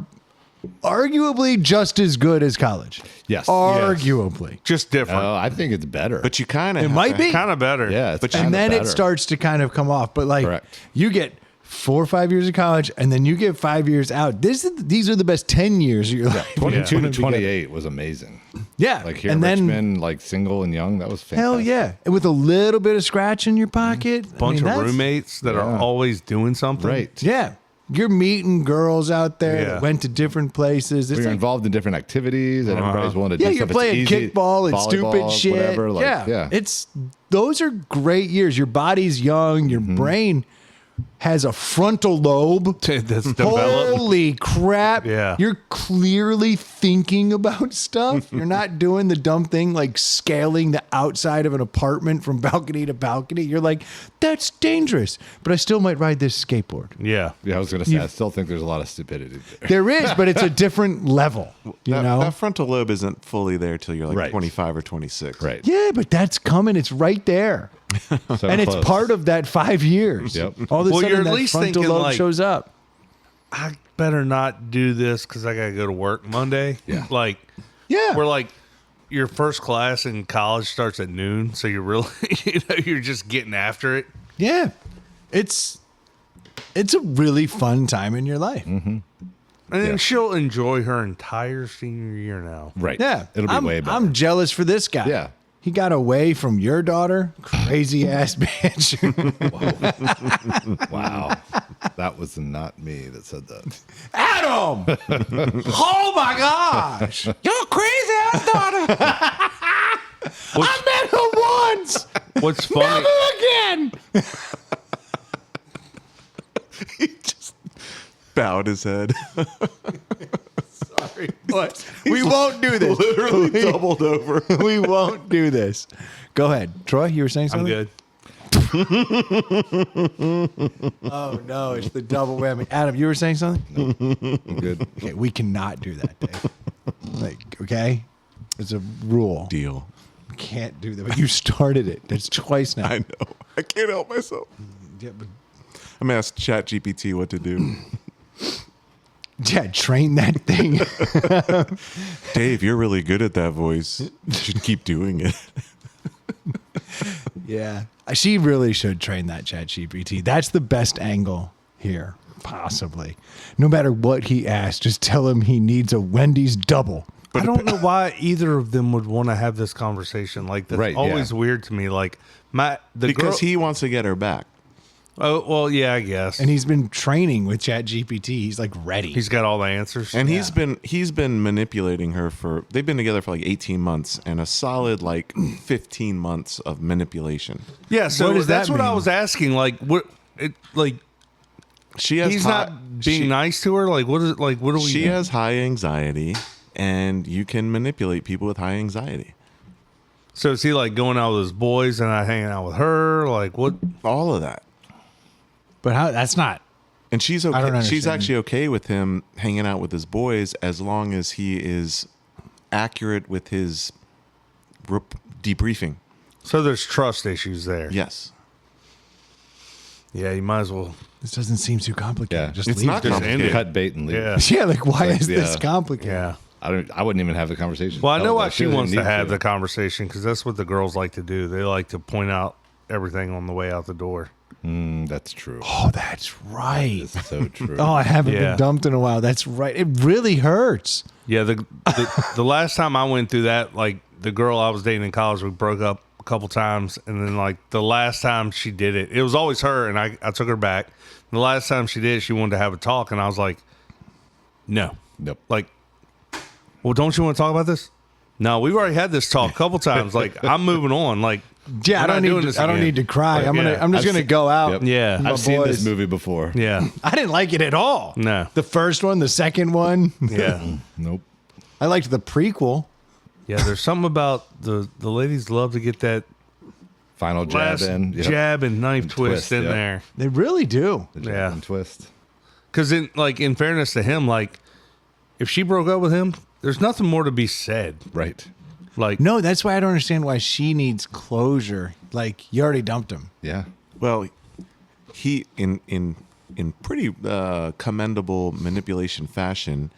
arguably just as good as college. Yes. Arguably. Just different. I think it's better. But you kind of It might be. Kind of better. yeah, it's but kinda And then better. it starts to kind of come off. But like Correct. you get 4 or 5 years of college and then you get 5 years out. These are the best 10 years of your life. 22 Yeah. to 28 was amazing. Yeah. Like here and in then Richmond, like single and young, that was fantastic. hell yeah. And with a little bit of scratch in your pocket. I Bunch mean, of that's- roommates that are Yeah. always doing something. Right. Yeah. You're meeting girls out there Yeah. that went to different places. It's We're like, involved in different activities, and everybody's willing to yeah, do you're stuff. It's playing easy. kickball and stupid Volleyball, shit. Whatever. Like, yeah. Those are great years. Your body's young. Your brain has a frontal lobe. That's developed. Holy crap. Yeah. You're clearly thinking about stuff. You're not doing the dumb thing like scaling the outside of an apartment from balcony to balcony. You're like, that's dangerous. But I still might ride this skateboard. Yeah. Yeah, I was going to say, I still think there's a lot of stupidity there. There is, but it's a different level. You know? that frontal lobe isn't fully there till you're like Right. 25 or 26. Right. Yeah, but that's coming. It's right there. So And it's close. part of that 5 years. Yep. All of a Well, sudden, you're at that least frontal thinking, lobe like- shows up. I better not do this because I got to go to work Monday. Yeah. Like, Yeah. we're like, your first class in college starts at noon. So you're really, you're just getting after it. Yeah. It's a really fun time in your life. And then Yeah. she'll enjoy her entire senior year now. Right. Yeah. It'll be I'm, way better. I'm jealous for this guy. Yeah. He got away from your daughter. Crazy ass bitch. Wow. That was not me that said that. Adam! Oh my gosh! You're a crazy ass daughter! I met her once! What's funny? Never again! He just bowed his head. Sorry, what? We won't do this. Literally doubled over. We won't do this. Go ahead. Troy, you were saying I'm something? good. Oh, no. It's the double whammy. Adam, you were saying something? I'm good. Okay, we cannot do that, Dave. Like, okay? It's a rule. Deal. We can't do that. But you started it. That's twice now. I know. I can't help myself. Yeah, but I'm going to ask ChatGPT what to do. Yeah, train that thing. Dave, you're really good at that voice. You should keep doing it. Yeah. She really should train that ChatGPT. That's the best angle here, possibly. No matter what he asks, just tell him he needs a Wendy's double. I don't know why either of them would want to have this conversation. Like, that's Right, always yeah. weird to me. Like, Because he wants to get her back. Oh, well, yeah, I guess. And he's been training with ChatGPT. He's like ready. He's got all the answers. And he's been manipulating her they've been together for like 18 months and a solid like 15 months of manipulation. yeah, so What does that's that what I mean? was asking. Like, She has he's high- not being nice to her? Like, what is it? Like, what do we She has high anxiety, and you can manipulate people with high anxiety. So is he like going out with his boys and not hanging out with her? Like, what? All of that. But how? That's not. And she's I don't okay. understand. She's actually okay with him hanging out with his boys as long as he is accurate with his debriefing. So there's trust issues there. Yes. Yeah, you might as well. This doesn't seem too complicated. Yeah. Just It's leave not it. Just end it. Cut bait and leave. Yeah. Yeah, like why Like, is this yeah. complicated? Yeah. I wouldn't even have the conversation. Well, I know Oh, why that she doesn't wants to need have the conversation because that's what the girls like to do. They like to point out everything on the way out the door. That's true. Oh, that's right. It's so true. Oh, I haven't Yeah. been dumped in a while. That's right. It really hurts. Yeah, the last time I went through that, like the girl I was dating in college, we broke up a couple times, and then like the last time she did it, it was always her, and I took her back. The last time she did it, she wanted to have a talk, and I was like, no, Nope. like, well, don't you want to talk about this? No, we've already had this talk a couple times. Like, I'm moving on. Like, Yeah, we're I not don't doing need. this I don't again. need to cry. Like, I'm yeah. just gonna go out. Yep. Yeah. My I've seen this boys. movie before. Yeah, I didn't like it at all. no, The first one, the second one. yeah, Nope. I liked the prequel. yeah. There's something about the ladies love to get that Final jab last in. Yep. jab and knife And twist twist, in yep. there. They really do. The jab Yeah. and twist. Because in fairness to him, like if she broke up with him, there's nothing more to be said. Right. Like No, that's why I don't understand why she needs closure. Like you already dumped him. Yeah. Well, he in pretty commendable manipulation fashion,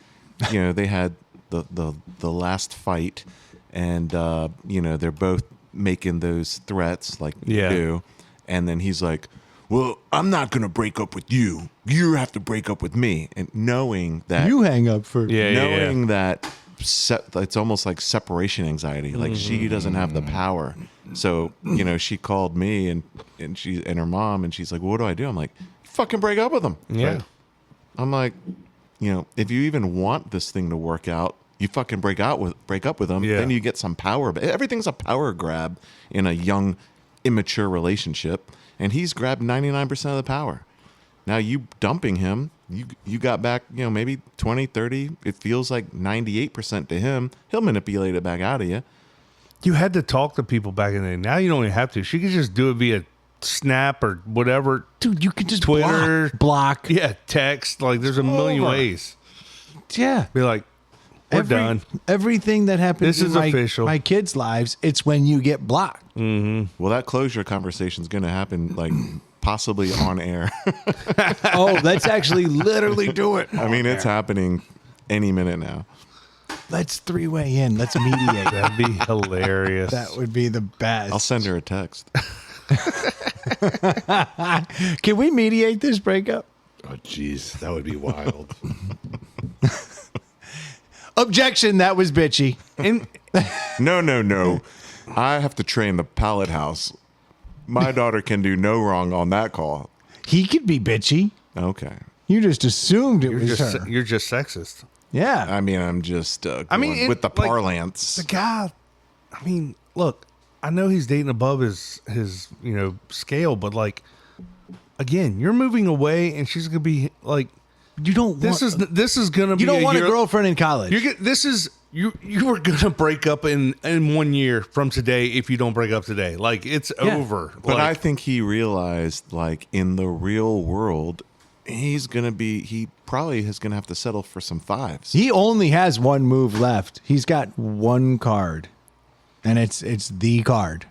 they had the last fight, and they're both making those threats like Yeah. you do, and then he's like, "Well, I'm not gonna break up with you. You have to break up with me," and knowing that You hang up for yeah, knowing that it's almost like separation anxiety. Like she doesn't have the power. So, she called me and she and her mom and she's like, "What do I do?" I'm like, "Fucking break up with them." yeah. Right. I'm like, if you even want this thing to work out, you fucking break up with them. Yeah. Then you get some power. But everything's a power grab in a young, immature relationship. And he's grabbed 99% of the power. Now you dumping him, you got back, maybe 20, 30. It feels like 98% to him. He'll manipulate it back out of you. You had to talk to people back in the day. Now you don't even have to. She could just do it via Snap or whatever. dude. You can just Twitter. block. Yeah, text. Like there's a million over. ways. Yeah. Be like, we're done. Everything that happens This in is my, official. my kids' lives, it's when you get blocked. Well, that closure conversation is going to happen like possibly on air. Oh, let's actually literally do it. I mean, it's happening any minute now. Let's three-way in. Let's mediate. That'd be hilarious. That would be the best. I'll send her a text. Can we mediate this breakup? Oh, jeez. That would be wild. Objection. That was bitchy. And No. I have to train the pallet house. My daughter can do no wrong on that call. He could be bitchy. Okay. You just assumed it you're was just her. you're just sexist. Yeah. I mean, I'm just going with the like, parlance. The guy, I mean, look, I know he's dating above his scale, but like, again, you're moving away, and she's gonna be like, You don't. this is gonna be. You don't want a year- girlfriend in college. This is you were gonna break up in 1 year from today if you don't break up today. Like it's Yeah. over. But I Like, think he realized, like, in the real world, he probably is going to have to settle for some fives. He only has one move left. He's got one card, and it's the card.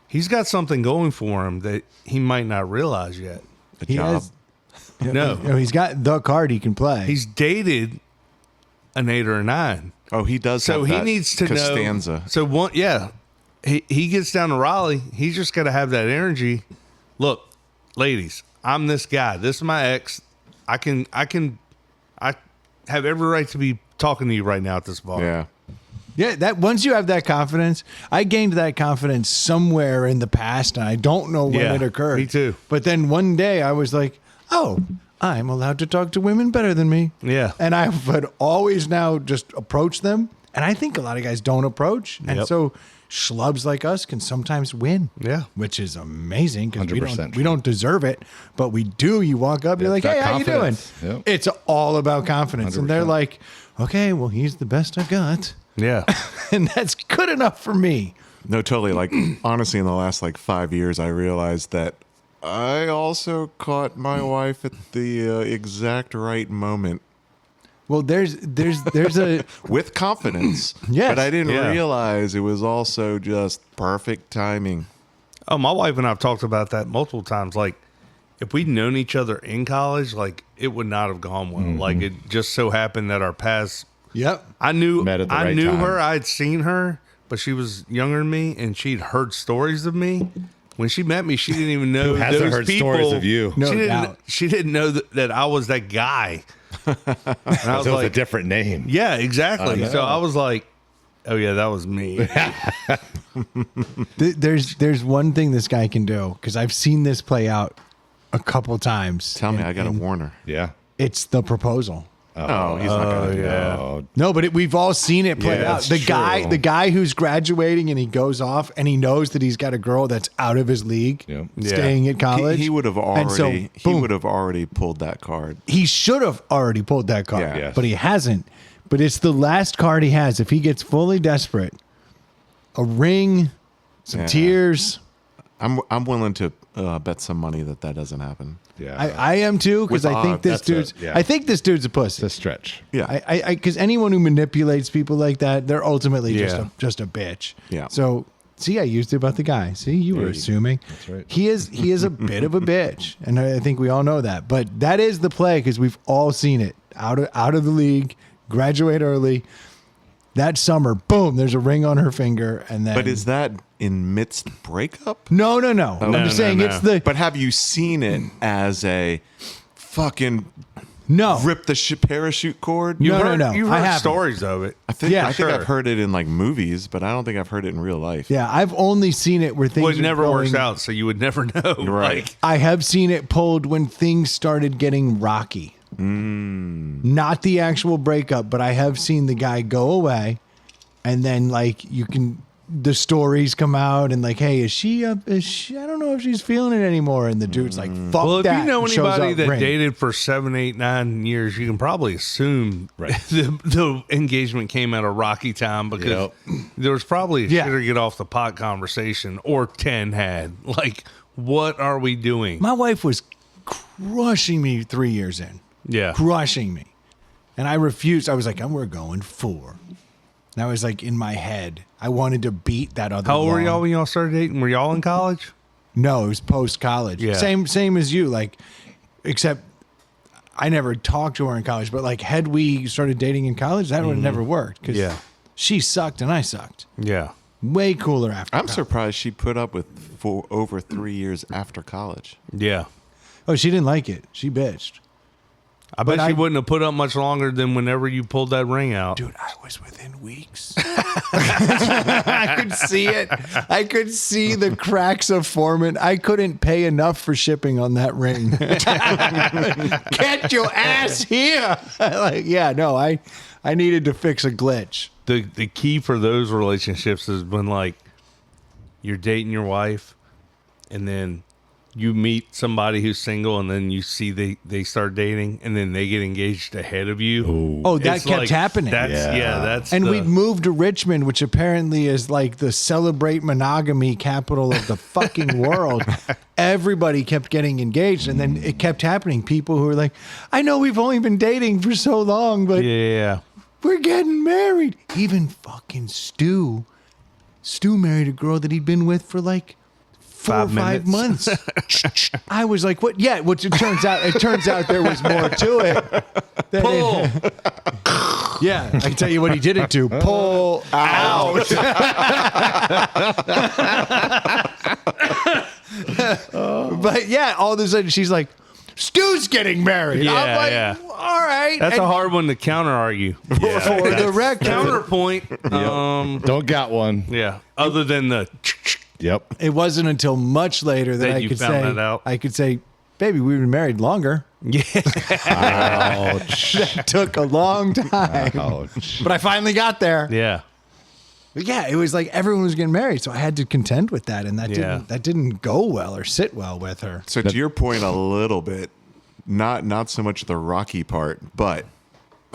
he's got something going for him that he might not realize yet. A He job. has. No. You know, he's got the card he can play. He's dated an 8 or a 9. Oh, he does. So have he that needs to Costanza. know. So one, yeah, he gets down to Raleigh. He's just got to have that energy. Look, ladies, I'm this guy. This is my ex. I have every right to be talking to you right now at this bar. Yeah. Yeah, that once you have that confidence, I gained that confidence somewhere in the past, and I don't know when Yeah, it occurred. me too. But then one day I was like, "Oh, I'm allowed to talk to women better than me." Yeah. and I would always now just approach them, and I think a lot of guys don't approach, and Yep. so schlubs like us can sometimes win. Yeah. which is amazing because we 100% don't deserve it, but we do. You walk up, you're like, that "Hey, how you doing?" confidence. Yep. It's all about confidence, and they're 100%. like, "Okay, well, he's the best I got." Yeah. And that's good enough for me. No, totally. Like, honestly, in the last 5 years, I realized that I also caught my wife at the exact right moment Well, there's a with confidence. Yes. But I didn't Yeah. realize it was also just perfect timing. Oh, my wife and I have talked about that multiple times. Like, if we'd known each other in college, like, it would not have gone well. Like, it just so happened that our paths. yep. I knew Met at the I right knew time. her. I'd seen her, but she was younger than me, and she'd heard stories of me. When she met me, she didn't even know Who hasn't those heard people. stories of you? No she didn't. doubt. She didn't know that I was that guy. And I was So it's a like, different name. yeah, exactly. I So know. I was like, oh yeah, that was me. There's one thing this guy can do because I've seen this play out a couple times. Tell me, and- I got to and warn her. Yeah. It's the proposal. Oh, he's not going to do that. Oh, No, but we've all seen it play Yeah, out. it's The true. guy who's graduating and he goes off and he knows that he's got a girl that's out of his league, Yeah. staying at college. He would have And so, already. He boom. would have already pulled that card. He should have already pulled that card, Yeah. Yes. but he hasn't. But it's the last card he has. If he gets fully desperate, a ring, some Yeah. tears. I'm willing to bet some money that doesn't happen. yeah. I am too because With I think odds, this that's a- dude's. yeah. I think this dude's a it's pussy. a stretch. Yeah. I because anyone who manipulates people like that, they're ultimately Yeah. just a bitch. Yeah. So see, I used it about the guy. See, you were assuming. That's right. He is a bit of a bitch, and I think we all know that. But that is the play because we've all seen it out of the league, graduate early. That summer, boom, there's a ring on her finger, and then. But is that in midst breakup? no. I'm just no, saying no. it's the But have you seen it as a fucking no. rip the parachute cord? You No, no, heard, no. You I heard haven't. stories of it. I think Yeah, I think sure. I've heard it in movies, but I don't think I've heard it in real life. Yeah, I've only seen it where things. Well, it are never works going- out, so you would never know. Right. Like, I have seen it pulled when things started getting rocky. Not the actual breakup, but I have seen the guy go away, and then the stories come out and hey, is she? I don't know if she's feeling it anymore. And the dude's like, fuck well, if that. you know and shows anybody up, that ring. dated for 7, 8, 9 years, you can probably assume Right. the engagement came at a rocky time because there was probably a Yeah. shit or get off the pot conversation, or 10 had. Like, what are we doing? My wife was crushing me 3 years in. Yeah. Crushing me. And I refused. I was like, we're going 4. And I was in my head. I wanted to beat that other How old were long- y'all when y'all started dating? Were y'all in college? No, it was post college. Yeah. Same as you. Except I never talked to her in college. But had we started dating in college, that would have never worked because Yeah. she sucked and I sucked. Yeah. Way cooler after. I'm college. surprised she put up with over 3 years after college. Yeah. Oh, she didn't like it. She bitched. I bet But she I- wouldn't have put up much longer than whenever you pulled that ring out. Dude, I was within weeks. I could see it. I could see the cracks of forming. I couldn't pay enough for shipping on that ring. Get your ass here. I needed to fix a glitch. The key for those relationships is when you're dating your wife and then you meet somebody who's single and then you see they start dating and then they get engaged ahead of you. Oh, that It's kept happening. That's Yeah. that's And the- we'd moved to Richmond, which apparently is the celebrate monogamy capital of the fucking world. Everybody kept getting engaged, and then it kept happening. People who were like, I know we've only been dating for so long, but yeah. we're getting married. Even fucking Stu married a girl that he'd been with for 4 or 5 months. I was like, what? Yeah, which it turns out there was more to it. Pull. Yeah, I can tell you what he didn't do. Pull out. But yeah, all of a sudden she's like, Stu's getting married. Yeah, I'm like, yeah. all right. That's And a hard one to counter argue. for the record. Counterpoint. Don't got one. Yeah. Other than the. Yep. It wasn't until much later that That I you could found say, that out. I could say, baby, we've been married longer. Yeah. Ouch. That took a long time. Ouch. But I finally got there. Yeah. But yeah, it was like everyone was getting married, so I had to contend with that, and that didn't go well or sit well with her. So to your point, a little bit, not so much the Rocky part, but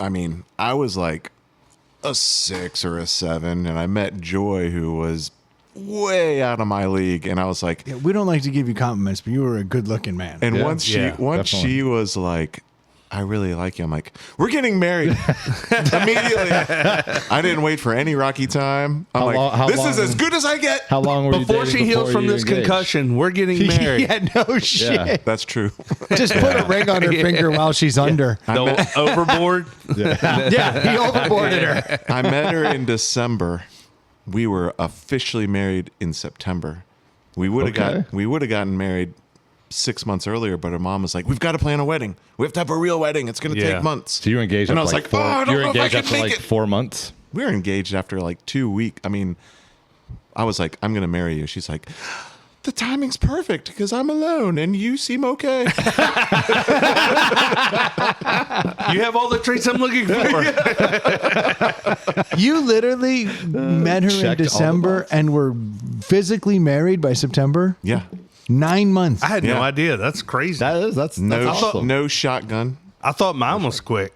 I mean, I was like a 6 or a 7, and I met Joy, who was way out of my league, and I was like, Yeah, we don't like to give you compliments, but you were a good-looking man. and Yeah. once Definitely. she was like, I really like you. I'm like, we're getting married immediately. I didn't wait for any Rocky time. I'm How this is long- as good as I get. How long were you Before dating she heals before from you this engaged? concussion, we're getting married. yeah, no shit. Yeah. That's true. Just put a ring on her finger while she's under. The overboard. Yeah, he overboarded her. I met her in December. We were officially married in September. We would have Okay. gotten married 6 months earlier, but her mom was like, "We've got to plan a wedding. We have to have a real wedding. It's going to Yeah. take months." So you were engaged And I after was like like, four, "Oh, I don't you were know if I engaged can after make like it." 4 months? We were engaged after like 2 weeks. I mean, I was like, "I'm going to marry you." She's like, "The timing's perfect because I'm alone and you seem okay." You have all the traits I'm looking for. You literally met her in checked all the December and were physically married by September? Yeah. 9 months. I had no Yeah. idea. That's crazy. That's No, awesome. no shotgun. I thought mine was quick.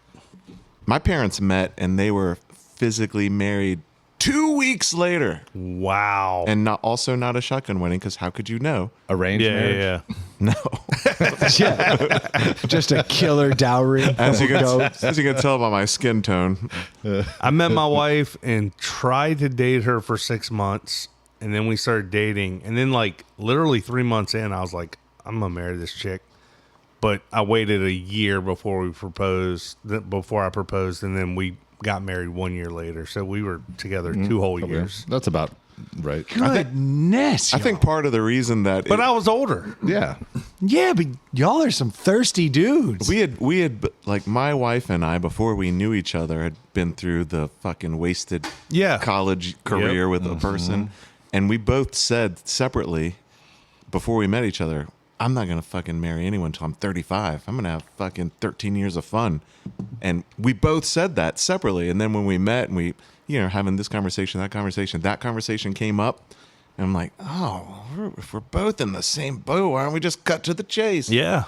My parents met and they were physically married 2 weeks later. Wow. And not a shotgun wedding because how could you know? Arranged marriage. yeah. No. Yeah. Just a killer dowry. As you Goats. can tell by my skin tone. I met my wife and tried to date her for 6 months, and then we started dating. And then, like, literally 3 months in, I was like, I'm going to marry this chick. But I waited a year before I proposed, and then we got married 1 year later. So we were together 2 whole years. That's about right. Goodness. I think part of the reason that But I was older. Yeah. Yeah, but y'all are some thirsty dudes. we had like my wife and I before we knew each other had been through the fucking wasted Yeah. college career with a person, and we both said separately before we met each other, I'm not gonna fucking marry anyone until I'm 35. I'm gonna have fucking 13 years of fun, and we both said that separately. And then when we met and we, having this conversation, that conversation came up, and I'm like, oh, if we're both in the same boat, why don't we just cut to the chase? Yeah.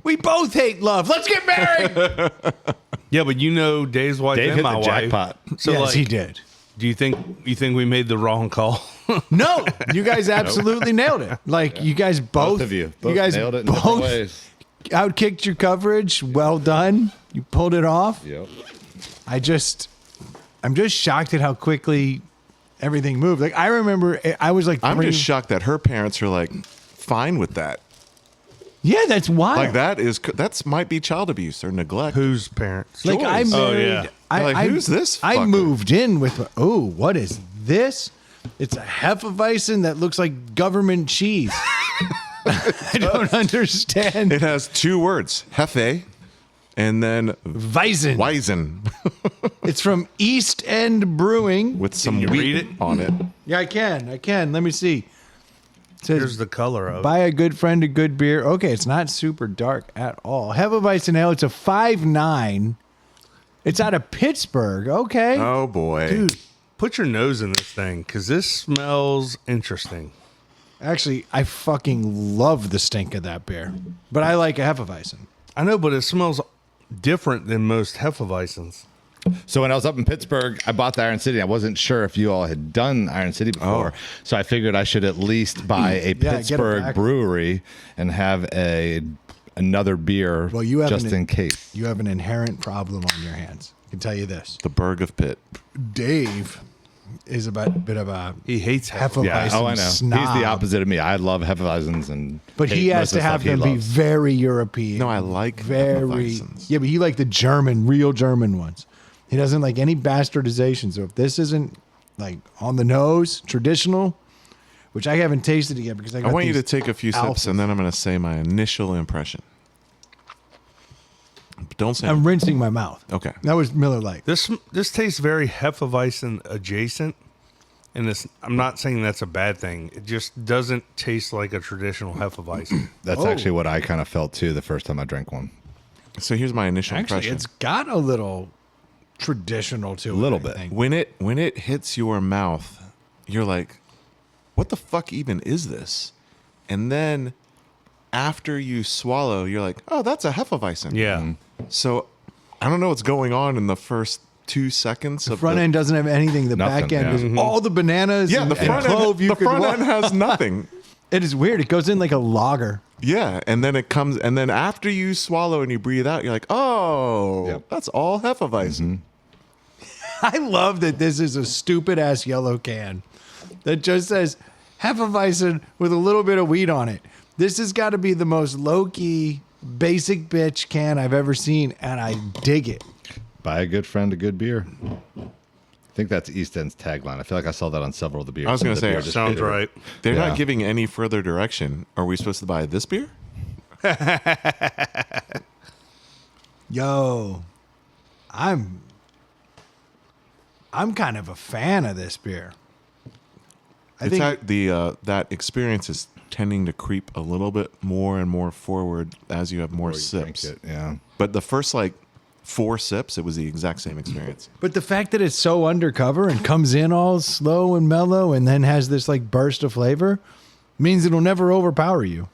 We both hate love. Let's get married. Yeah, but Dave's wife Dave and hit my the wife. jackpot. So, yes, like, he did. do you think we made the wrong call? No, you guys absolutely nailed it. Like you guys both of you. you guys nailed it in different both ways. outkicked your coverage. Well done. You pulled it off. Yep. I'm just shocked at how quickly everything moved. Like I remember, I was like, I'm just shocked that her parents are like fine with that. yeah, that's wild. Like that's might be child abuse or neglect. Whose parents? Like I Joyce. married. Oh, yeah. I, Who's this I fucker? moved in with. Oh, what is this? It's a Hefeweizen that looks like government cheese. I don't understand. It has 2 words, Hefe, and then Weizen. Weizen It's from East End Brewing. with some you wheat read it? on it. Yeah, I can. Let me see. It says, Here's the color of it. buy a good friend a good beer. Okay, it's not super dark at all. Hefeweizen Ale, it's a 5.9. It's out of Pittsburgh. Okay. Oh boy. Dude, put your nose in this thing because this smells interesting. Actually, I fucking love the stink of that beer. But I like a Hefeweizen. I know, but it smells different than most Hefeweizens. So when I was up in Pittsburgh, I bought the Iron City. I wasn't sure if you all had done Iron City before, so I figured I should at least buy a get it Pittsburgh back. brewery and have another beer. Well, you have just in case. You have an inherent problem on your hands. I can tell you this. The Berg of Pitt. Dave is a bit of a He hates Hefeweizen Yeah. Oh, I know. snob. He's the opposite of me. I love Hefeweizens and. But he hate has most to of the have stuff he them be loves. very European. No, I like very. Hefeweizens. Yeah, but he like the real German ones. He doesn't like any bastardization. So if this isn't like on the nose, traditional, which I haven't tasted it yet because I I want you to these take a few sips, and then I'm going to say my initial impression. Don't say. I'm rinsing my mouth. Okay. That was Miller Lite. This tastes very Hefeweizen adjacent, and I'm not saying that's a bad thing. It just doesn't taste like a traditional Hefeweizen. That's Oh. actually what I kind of felt too the first time I drank one. So here's my initial Actually, impression. it's got a little traditional to it. A little I bit. think. When it hits your mouth, you're like, what the fuck even is this? And then after you swallow, you're like, oh, that's a Hefeweizen. Yeah. So I don't know what's going on in the first 2 seconds The of front end doesn't have anything. The Nothing, back end yeah. is all the bananas. Yeah, and, the front and clove end. you The could front want. end has nothing. It is weird. It goes in like a lager. Yeah, and then it comes, and then after you swallow and you breathe out, you're like, oh, Yep. that's all Hefeweizen. I love that this is a stupid ass yellow can that just says Hefeweizen with a little bit of wheat on it. This has got to be the most low key, basic bitch can I've ever seen, and I dig it. Buy a good friend a good beer. I think that's East End's tagline. I feel like I saw that on several of the beers. I was gonna Some of the say, beer just Sounds bitter. right. They're Yeah. not giving any further direction. Are we supposed to buy this beer? Yo, I'm kind of a fan of this beer. I think That experience is tending to creep a little bit more and more forward as you have more Or you drink sips. it, yeah. But the first 4 sips, it was the exact same experience. But the fact that it's so undercover and comes in all slow and mellow and then has this burst of flavor means it'll never overpower you.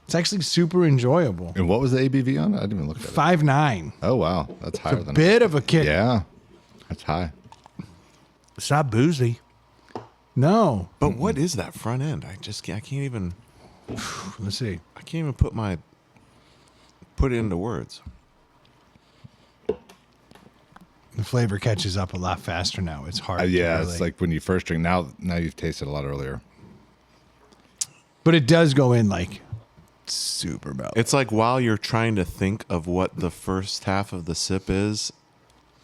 It's actually super enjoyable. And what was the ABV on it? I didn't even look at it. 5.9. Oh wow, that's higher than Bit of a kick. Yeah, that's high. It's not boozy. No. But what is that front end? I can't even Let's see. put it into words. The flavor catches up a lot faster now. It's hard. Yeah, to it's really- like when you first drink. Now you've tasted a lot earlier. But it does go in super mellow. It's like while you're trying to think of what the first half of the sip is,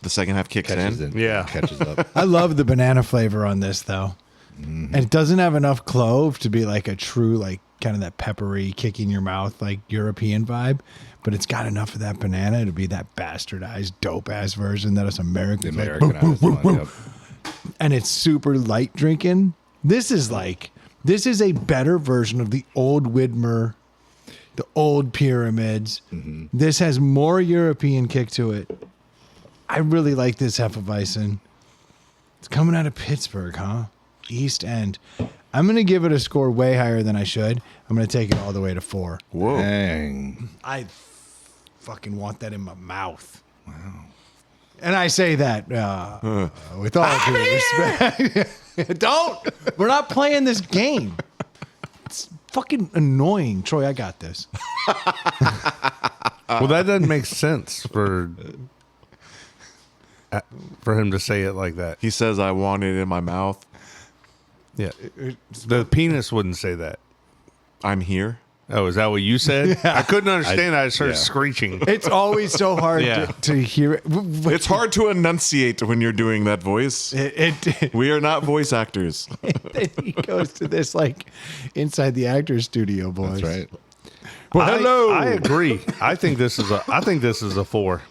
the second half kicks Catches in. in. Yeah. Catches up. I love the banana flavor on this though. And it doesn't have enough clove to be a true kind of that peppery kick in your mouth European vibe, but it's got enough of that banana to be that bastardized dope ass version that us Americans like. Americanized one. Yep. And it's super light drinking. This is a better version of the old Widmer, the old pyramids. This has more European kick to it. I really like this Hefeweizen. It's coming out of Pittsburgh, huh? East End. I'm going to give it a score way higher than I should. I'm going to take it all the way to 4. Whoa. Dang. I fucking want that in my mouth. Wow. And I say that with all due respect. Don't. We're not playing this game. It's fucking annoying. Troy, I got this. Well, that doesn't make sense for him to say it like that. He says, I want it in my mouth. Yeah. The penis wouldn't say that. I'm here. Oh, is that what you said? I couldn't understand. I started yeah. screeching. It's always so hard Yeah. to hear it. It's hard to enunciate when you're doing that voice. It We are not voice actors. then he goes to this inside the actor's studio, boys. That's right. Well, hello. I agree. I think this is a 4.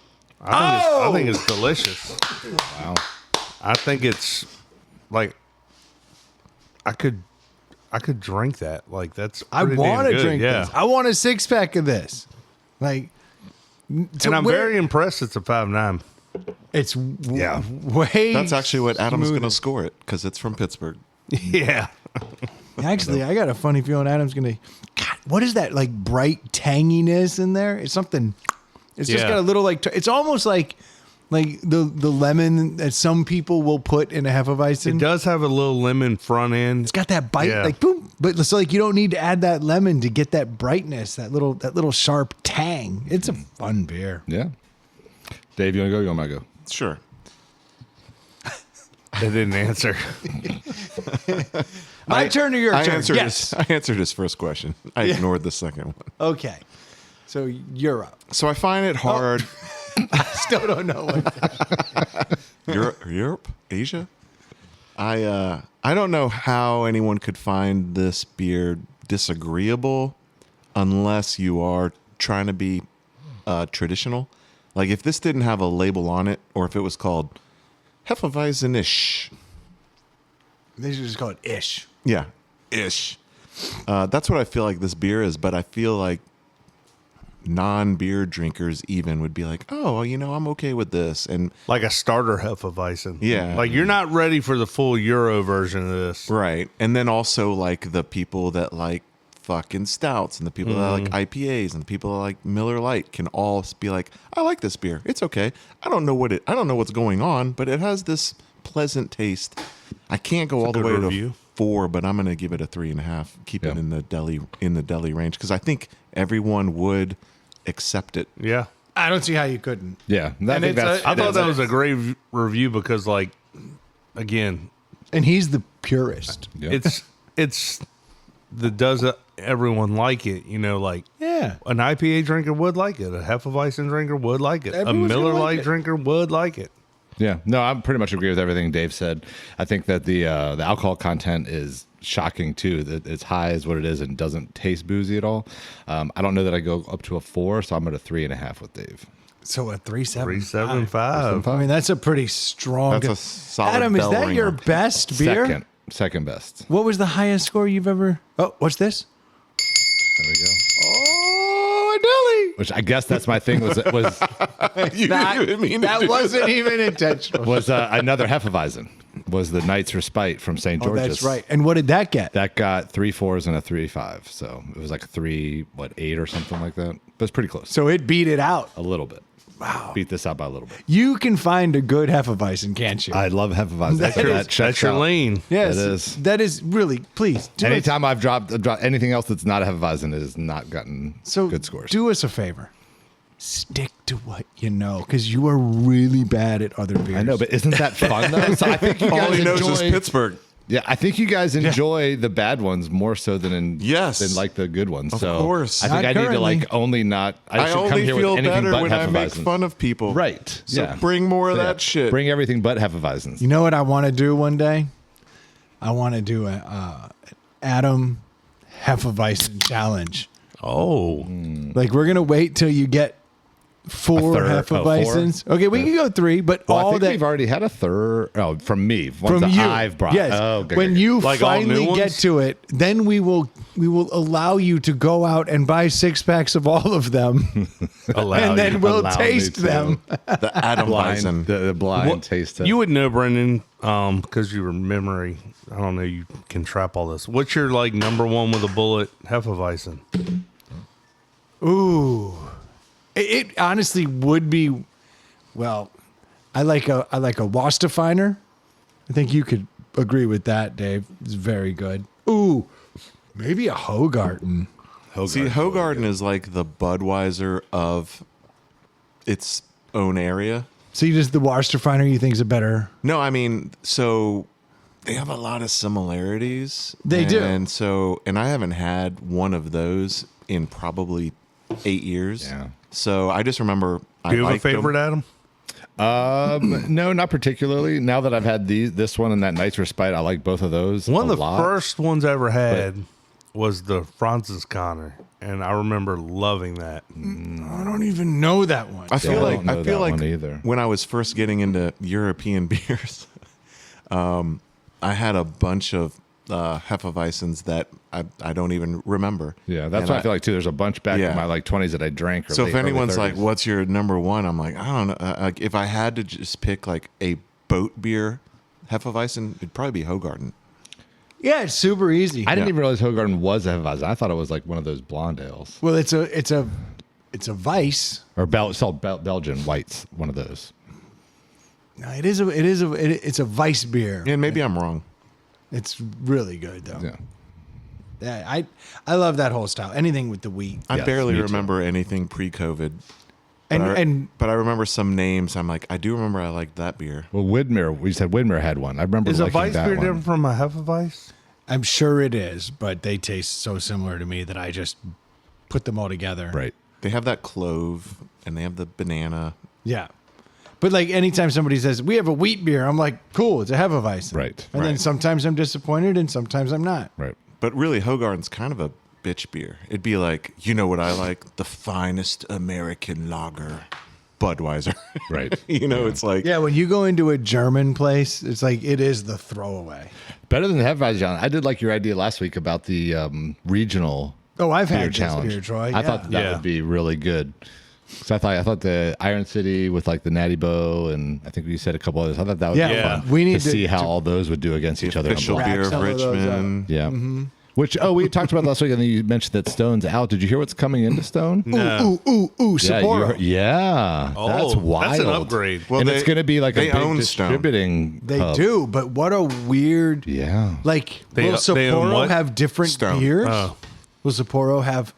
I think it's delicious. Wow. I think it's I could drink that. That's I pretty want damn to good. drink Yeah. this. I want a 6-pack of this. And I'm very impressed it's a 5.9. It's Yeah. way. That's actually what Adam's smoother. going to score it because it's from Pittsburgh. Yeah. Actually, I got a funny feeling Adam's gonna. God, what is that bright tanginess in there? It's something. It's just Yeah. got a little it's almost like the lemon that some people will put in a Hefeweizen. It does have a little lemon front end. It's got that bite, Yeah. boom. But so you don't need to add that lemon to get that brightness, that little sharp tang. It's a fun beer. Yeah. Dave, you want to go? You want me to go? Sure. They didn't answer. My turn or your turn? I answered his first question. I ignored the second one. Okay. So you're up. So I find it hard. Still don't know what. Europe, Asia. I don't know how anyone could find this beer disagreeable unless you are trying to be traditional. Like if this didn't have a label on it, or if it was called Hefeweizen-ish. They should just call it ish. Yeah, ish. That's what I feel like this beer is, but I feel like non-beer drinkers even would be like, oh, well, I'm okay with this. And Like a starter Hefeweizen. Yeah. Like you're not ready for the full Euro version of this. right. And then also like the people that like fucking stouts and the people that like IPAs and the people that like Miller Lite can all be like, I like this beer. It's okay. I don't know what's going on, but it has this pleasant taste. I can't go all the way review. to 4, but I'm going to give it a 3.5. Keep it in the deli range because I think everyone would accept it. Yeah. I don't see how you couldn't. Yeah, I think that's. I thought that was a great review because, like, again, And he's the purist. Yeah. it's the does everyone like it? Like Yeah. an IPA drinker would like it, a Hefeweizen drinker would like it, Everyone's a Miller gonna like Lite it. drinker would like it. Yeah, no, I pretty much agree with everything Dave said. I think that the alcohol content is shocking too. That it's high as what it is and doesn't taste boozy at all. I don't know that I go up to a 4, so I'm at a 3.5 with Dave. So a 3.75. 375. I mean, that's a pretty strong. That's a solid Adam, is bell that your ringer. best beer? Second best. What was the highest score you've ever? Oh, what's this? There we go. Oh, a deli. Which I guess that's my thing was You didn't mean to That do wasn't even intentional. another Hefeweizen. Was the Knight's Respite from St. Oh, George's. that's right. And what did that get? That got 3 4s and a 3.5. So it was like a 8 or something like that. But it's pretty close. So it beat it out. A little bit. Wow. Beat this out by a little bit. You can find a good Hefeweizen, can't you? I love Hefeweizen. That's your lane. Yes, That is. That is really. Please do Anytime I've dropped anything else that's not a Hefeweizen, it has not gotten so good scores. Do us a favor. Stick to what you know, because you are really bad at other beers. I know, but isn't that fun though? So I think you All guys he knows is enjoy. Pittsburgh. Yeah, I think you guys enjoy the bad ones more so than Yes. than like the good ones. Of so course. I think Not I need to currently. like only not. I I should come only here feel with anything better but when I make Hefeweizens. fun of people. Right. So yeah. bring more of Yeah. that shit. Bring everything but Hefeweizens. You know what I want to do one day? I want to do a Adam Hefeweizen challenge. Oh, Like we're gonna wait till you get 4 third, Hefeweizens. Okay, we can go 3, but Well, I all think that we've already had a third. Oh, from me. Ones from that you. I've brought. Yes. Oh, okay, when okay. you Like all finally new get ones? to it, then we will allow you to go out and buy 6-packs of all of them, and then we'll Allow me taste to. them. The Adam blind, Weizen. the blind taste test. you would know, Brendan, because your memory. I don't know. You can trap all this. What's your like number one with a bullet Hefeweizen? Ooh, it honestly would be. Well, I like a Wastafiner. I think you could agree with that, Dave. It's very good. Ooh, maybe a Hogarten. See, Hogarten is like the Budweiser of its own area. So you just the Wastafiner you think is a better. No, I mean, so they have a lot of similarities. They do. And I haven't had one of those in probably 8 years. Yeah. So I just remember. Do you have a liked them. favorite, Adam? No, not particularly. Now that I've had this one and that Knight's Respite, I like both of those. One a of the lot. first ones I ever had was the Francis Connor, and I remember loving that. I don't even know that one. I feel I like don't know I feel that like one either. when I was first getting into European beers, I had a bunch of Hefeweizens that I don't even remember. Yeah, that's And what I feel like too. There's a bunch back Yeah. in my like 20s that I drank. Or So late, if early anyone's 30s. like, "What's your number one?" I'm like, I don't know. Like if I had to just pick like a boat beer Hefeweizen, it'd probably be Hogarten. Yeah, it's super easy. I didn't Yeah. even realize Hogarten was a Hefeweizen. I thought it was like one of those blonde ales Well, it's a Weiss. or it's called Belgian whites. One of those. No, it's a Weiss beer. And maybe I'm wrong. It's really good though. Yeah. Yeah, I love that whole style. Anything with the wheat. I Yes, barely me too. remember anything pre-COVID. But I remember some names. I'm like, I do remember I liked that beer. Well, Widmer, we said Widmer had one. I remember Is a liking Weiss that beer one. different from a Hefeweiss? I'm sure it is, but they taste so similar to me that I just put them all together. Right. They have that clove and they have the banana. Yeah. But like anytime somebody says, we have a wheat beer, I'm like, cool, it's a Hefeweizen. Right. And then Right. sometimes I'm disappointed and sometimes I'm not. Right. But really, Hogarden's kind of a bitch beer. It'd be like, you know what I like? The finest American lager, Budweiser. Right. It's like, Yeah, when you go into a German place, it's like it is the throwaway. Better than the Hefeweizen, John. I did like your idea last week about the regional Oh, I've beer had this challenge. beer, Troy. I thought that Yeah. would be really good. So I thought the Iron City with like the Natty Bow and I think you said a couple others. I thought that would Yeah, be Yeah. fun we need to see how to- all those would do against each other. in a official blind. beer of some of those up. Richmond. Yeah. Which we talked about last week, and then you mentioned that Stone's out. Did you hear what's coming into Stone? No. Ooh, Yeah, Sapporo. that's Oh, wild. that's an upgrade. Well, and they- it's going to be like they a big own Stone. distributing. They hub. do, but what a weird. Yeah. Like, They- will they own Sapporo what? have different Stone. beers? Oh. Will Sapporo have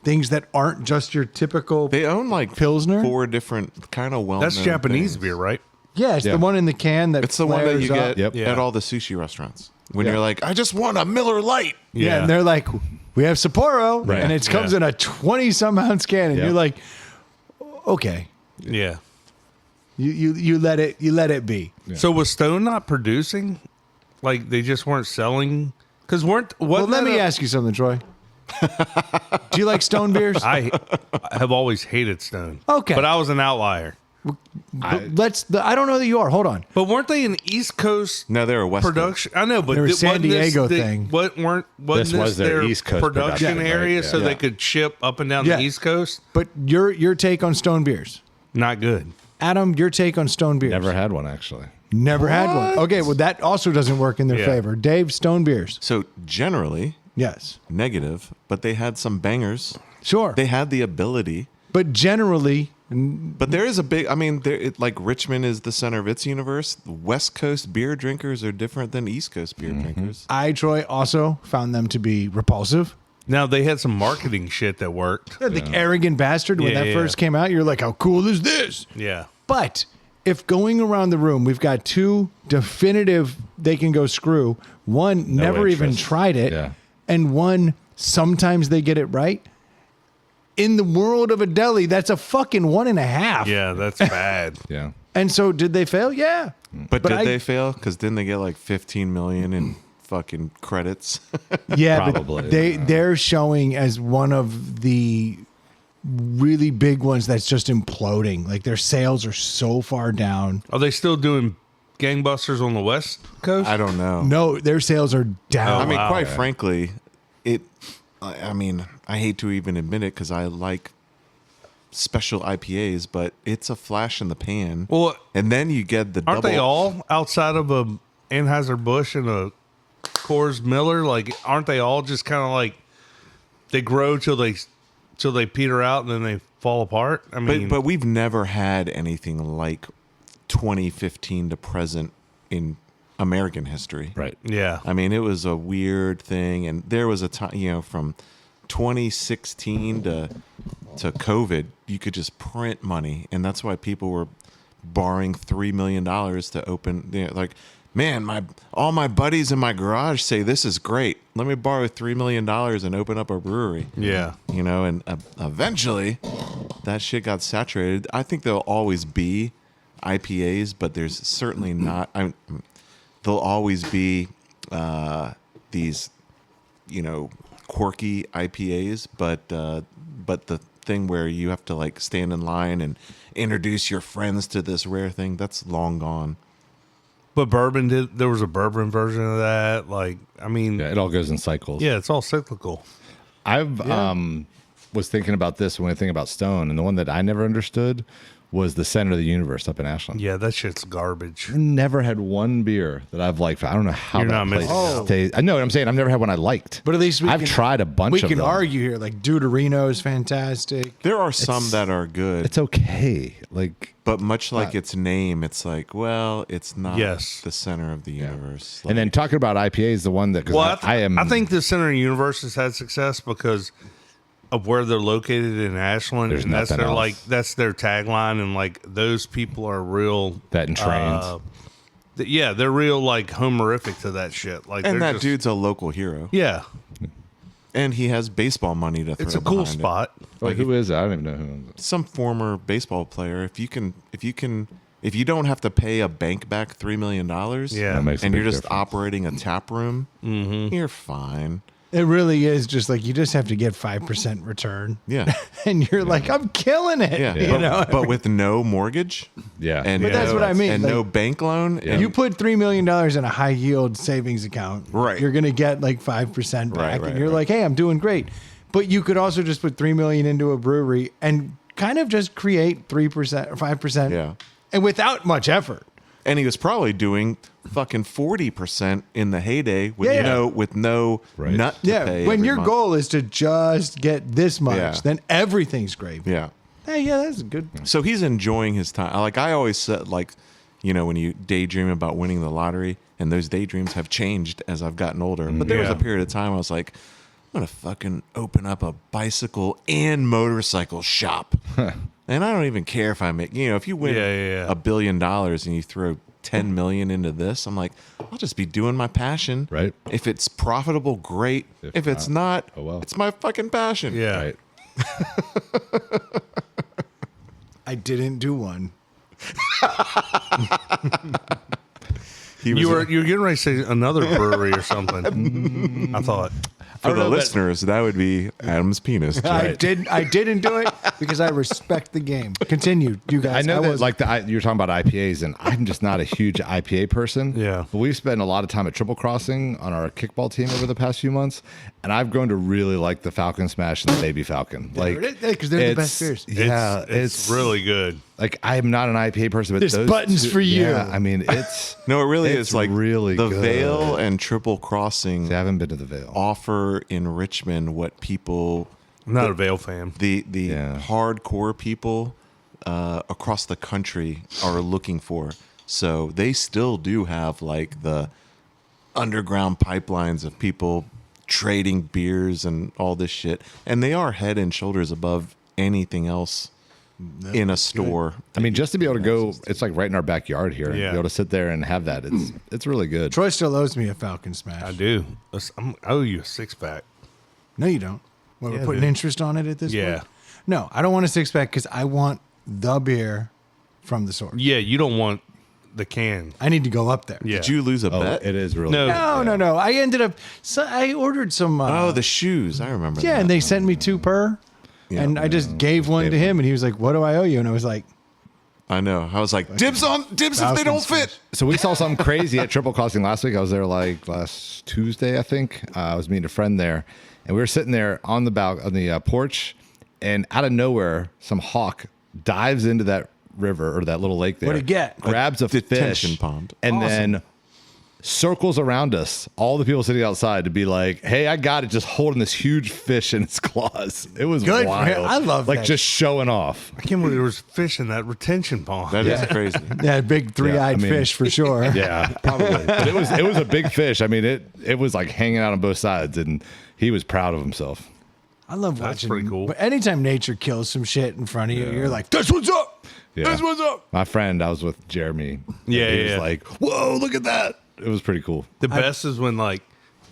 things that aren't just your typical? They own like Pilsner? 4 different kind of well. That's Japanese beer, right? yeah, it's Yeah. the one in the can that It's the one that flares you up. get Yep. Yeah. at all the sushi restaurants when Yeah. you're like, I just want a Miller Lite. Yeah, and they're like, we have Sapporo, Right. and it comes Yeah. in a 20-some ounce can, and Yep. you're like, okay, Yeah. you let it be. So was Stone not producing? Like they just weren't selling? Because Well, let me ask you something, Troy. Do you like Stone beers? I have always hated Stone. Okay. But I was an outlier. I don't know that you are. Hold on. But weren't they an East Coast No, they're a West Coast. production? I know, but They were wasn't San Diego this, thing. Wasn't This was their East Coast production production, area, right? so Yeah. they could ship up and down Yeah. the East Coast? But your take on Stone beers, Not good. Adam. Your take on Stone beers. Never had one, actually. Never had one. Okay, well that also doesn't work in their Yeah. favor. Dave, Stone beers. So generally Yes, negative, but they had some bangers. sure. They had the ability. But generally, But there is a big, like Richmond is the center of its universe. The West Coast beer drinkers are different than East Coast beer drinkers. Troy, also found them to be repulsive. Now they had some marketing shit that worked. The arrogant bastard, when Yeah, that yeah, first yeah. came out, you're like, how cool is this? Yeah. But if going around the room, we've got two definitive, they can go screw. One never even interest. tried it. Yeah. And one, sometimes they get it right. In the world of a deli, that's a fucking 1.5. Yeah, that's bad. Yeah. And so did they fail? Yeah. But did I- they fail? Because didn't they get like 15 million in fucking credits? Yeah, Probably. but they're showing as one of the really big ones that's just imploding. Like their sales are so far down. Are they still doing gangbusters on the West Coast? I don't know. No, their sales are down. I mean, wow. quite frankly, I hate to even admit it because I like special IPAs, but it's a flash in the pan. Well, And then you get the aren't double. they all outside of a Anheuser-Busch and a Coors Miller? Like, aren't they all just kind of like they grow till they peter out and then they fall apart? I mean, But we've never had anything like 2015 to present in American history. Right. yeah, I mean, it was a weird thing, and there was a time, from 2016 to COVID, you could just print money, and that's why people were borrowing $3 million to open. Like, man, all my buddies in my garage say this is great. Let me borrow $3 million and open up a brewery. yeah. And eventually that shit got saturated. I think there'll always be IPAs, but there's certainly not. There'll always be these, quirky IPAs, but the thing where you have to like stand in line and introduce your friends to this rare thing, that's long gone. But there was a bourbon version of that. Like, I mean, Yeah, it all goes in cycles. yeah, it's all cyclical. I've was thinking about this when I think about Stone, and the one that I never understood was the Center of the Universe up in Ashland. Yeah, that shit's garbage. I never had one beer that I've liked. I don't know how You're that not place missing out. tastes. I know what I'm saying. I've never had one I liked. But at least I've tried a bunch we of can them. argue here. Like Deuterino is fantastic. There are some that are good, It's okay. Like, but much like its name, it's like, well, it's not Yes. the center of the universe. and then talking about IPAs, the one that 'cause Well, I am. I think the Center of the Universe has had success because of where they're located in Ashland, There's and that's nothing their else. that's their tagline, and like those people are real. That and trains. Yeah, they're real like homerific to that shit. Like, And they're that just, dude's a local hero. yeah, And he has baseball money to throw it's a cool behind it. spot. Wait, who is it? I don't even know who owns it. Some former baseball player. If you don't have to pay a bank back $3 million, Yeah. That makes a and big you're just difference. operating a tap room, you're fine. It really is just like you just have to get 5% return. Yeah, And you're like, I'm killing it. yeah. You know? But with no mortgage, Yeah. and But that's no- what I mean, and like- no bank loan. And You put $3 million in a high yield savings account. Right. You're going to get like 5% back. Right, And you're right. like, hey, I'm doing great. But you could also just put $3 million into a brewery and kind of just create 3% or 5%. Yeah. And without much effort. And he was probably doing fucking 40% in the heyday with Yeah. no Right. nut to Yeah. pay When every your month. goal is to just get this much, Yeah. then everything's great. Yeah. Hey, yeah, that's good. So he's enjoying his time. Like I always said, like, you know, when you daydream about winning the lottery, and those daydreams have changed as I've gotten older. But there was Yeah. a period of time I was like, I'm gonna fucking open up a bicycle and motorcycle shop. And I don't even care if I make, you know, if you win Yeah. $1 billion and you throw 10 million into this, I'm like, I'll just be doing my passion. Right. If it's profitable, great. If it's not, oh well. it's my fucking passion. Yeah. Right. I didn't do one. He was You were getting ready to say another brewery or something. I thought. for don't the know, but- listeners, that would be Adam's penis. I didn't do it because I respect the game. Continue, you guys. I know that was like you're talking about IPAs, and I'm just not a huge IPA person. Yeah. But we've spent a lot of time at Triple Crossing on our kickball team over the past few months, and I've grown to really like the Falcon Smash and the Baby Falcon. Like, because they're the best it's- beers. Yeah, it's really good. like I'm not an IPA person, but There's those buttons two- for you. Yeah, I mean, it's No, it really It's is like really the good. Vale and Triple Crossing I haven't been to the Vale. offer in Richmond what people, I'm not a Vale fan. the Yeah. hardcore people across the country are looking for. So they still do have like the underground pipelines of people trading beers and all this shit, and they are head and shoulders above anything else in a store. I mean, just to be able to go, it's like right in our backyard here. And Yeah. be able to sit there and have that. It's really good. Troy still owes me a Falcon Smash. I do. I owe you a 6-pack. No, you don't. What, Yeah, we're putting dude. interest on it at this Yeah. point? No, I don't want a 6-pack because I want the beer from the source. Yeah, you don't want the can. I need to go up there. Yeah. Did you lose a Oh, bet? it is really No. good. No. I ended up. So I ordered some. Oh, the shoes. I remember. yeah, that. and they sent me 2 per. Yeah. And I just gave one to him, and he was like, "What do I owe you?" And I was like, I know. I was like, dibs if they Falcon don't Smash. fit. So we saw something crazy at Triple Crossing last week. I was there like last Tuesday, I think. I was meeting a friend there, and we were sitting there on the porch, and out of nowhere, some hawk dives into that river or that little lake there. What'd it get? Grabs a detention fish, pond. and Awesome. then circles around us, all the people sitting outside, to be like, "Hey, I got it!" Just holding this huge fish in its claws. It was Good for him. wild. I love like that. just showing off. I can't believe there was fish in that retention pond. That is crazy. "Yeah, big 3-eyed I mean- fish for sure." Yeah, probably. But it was a big fish. I mean, it was like hanging out on both sides, and he was proud of himself. I love That's watching. pretty cool. But anytime nature kills some shit in front of you, you're like, "This one's up. Yeah. This one's up." My friend, I was with Jeremy. and Yeah, he was yeah. like, "Whoa, look at that!" It was pretty cool. The best is when like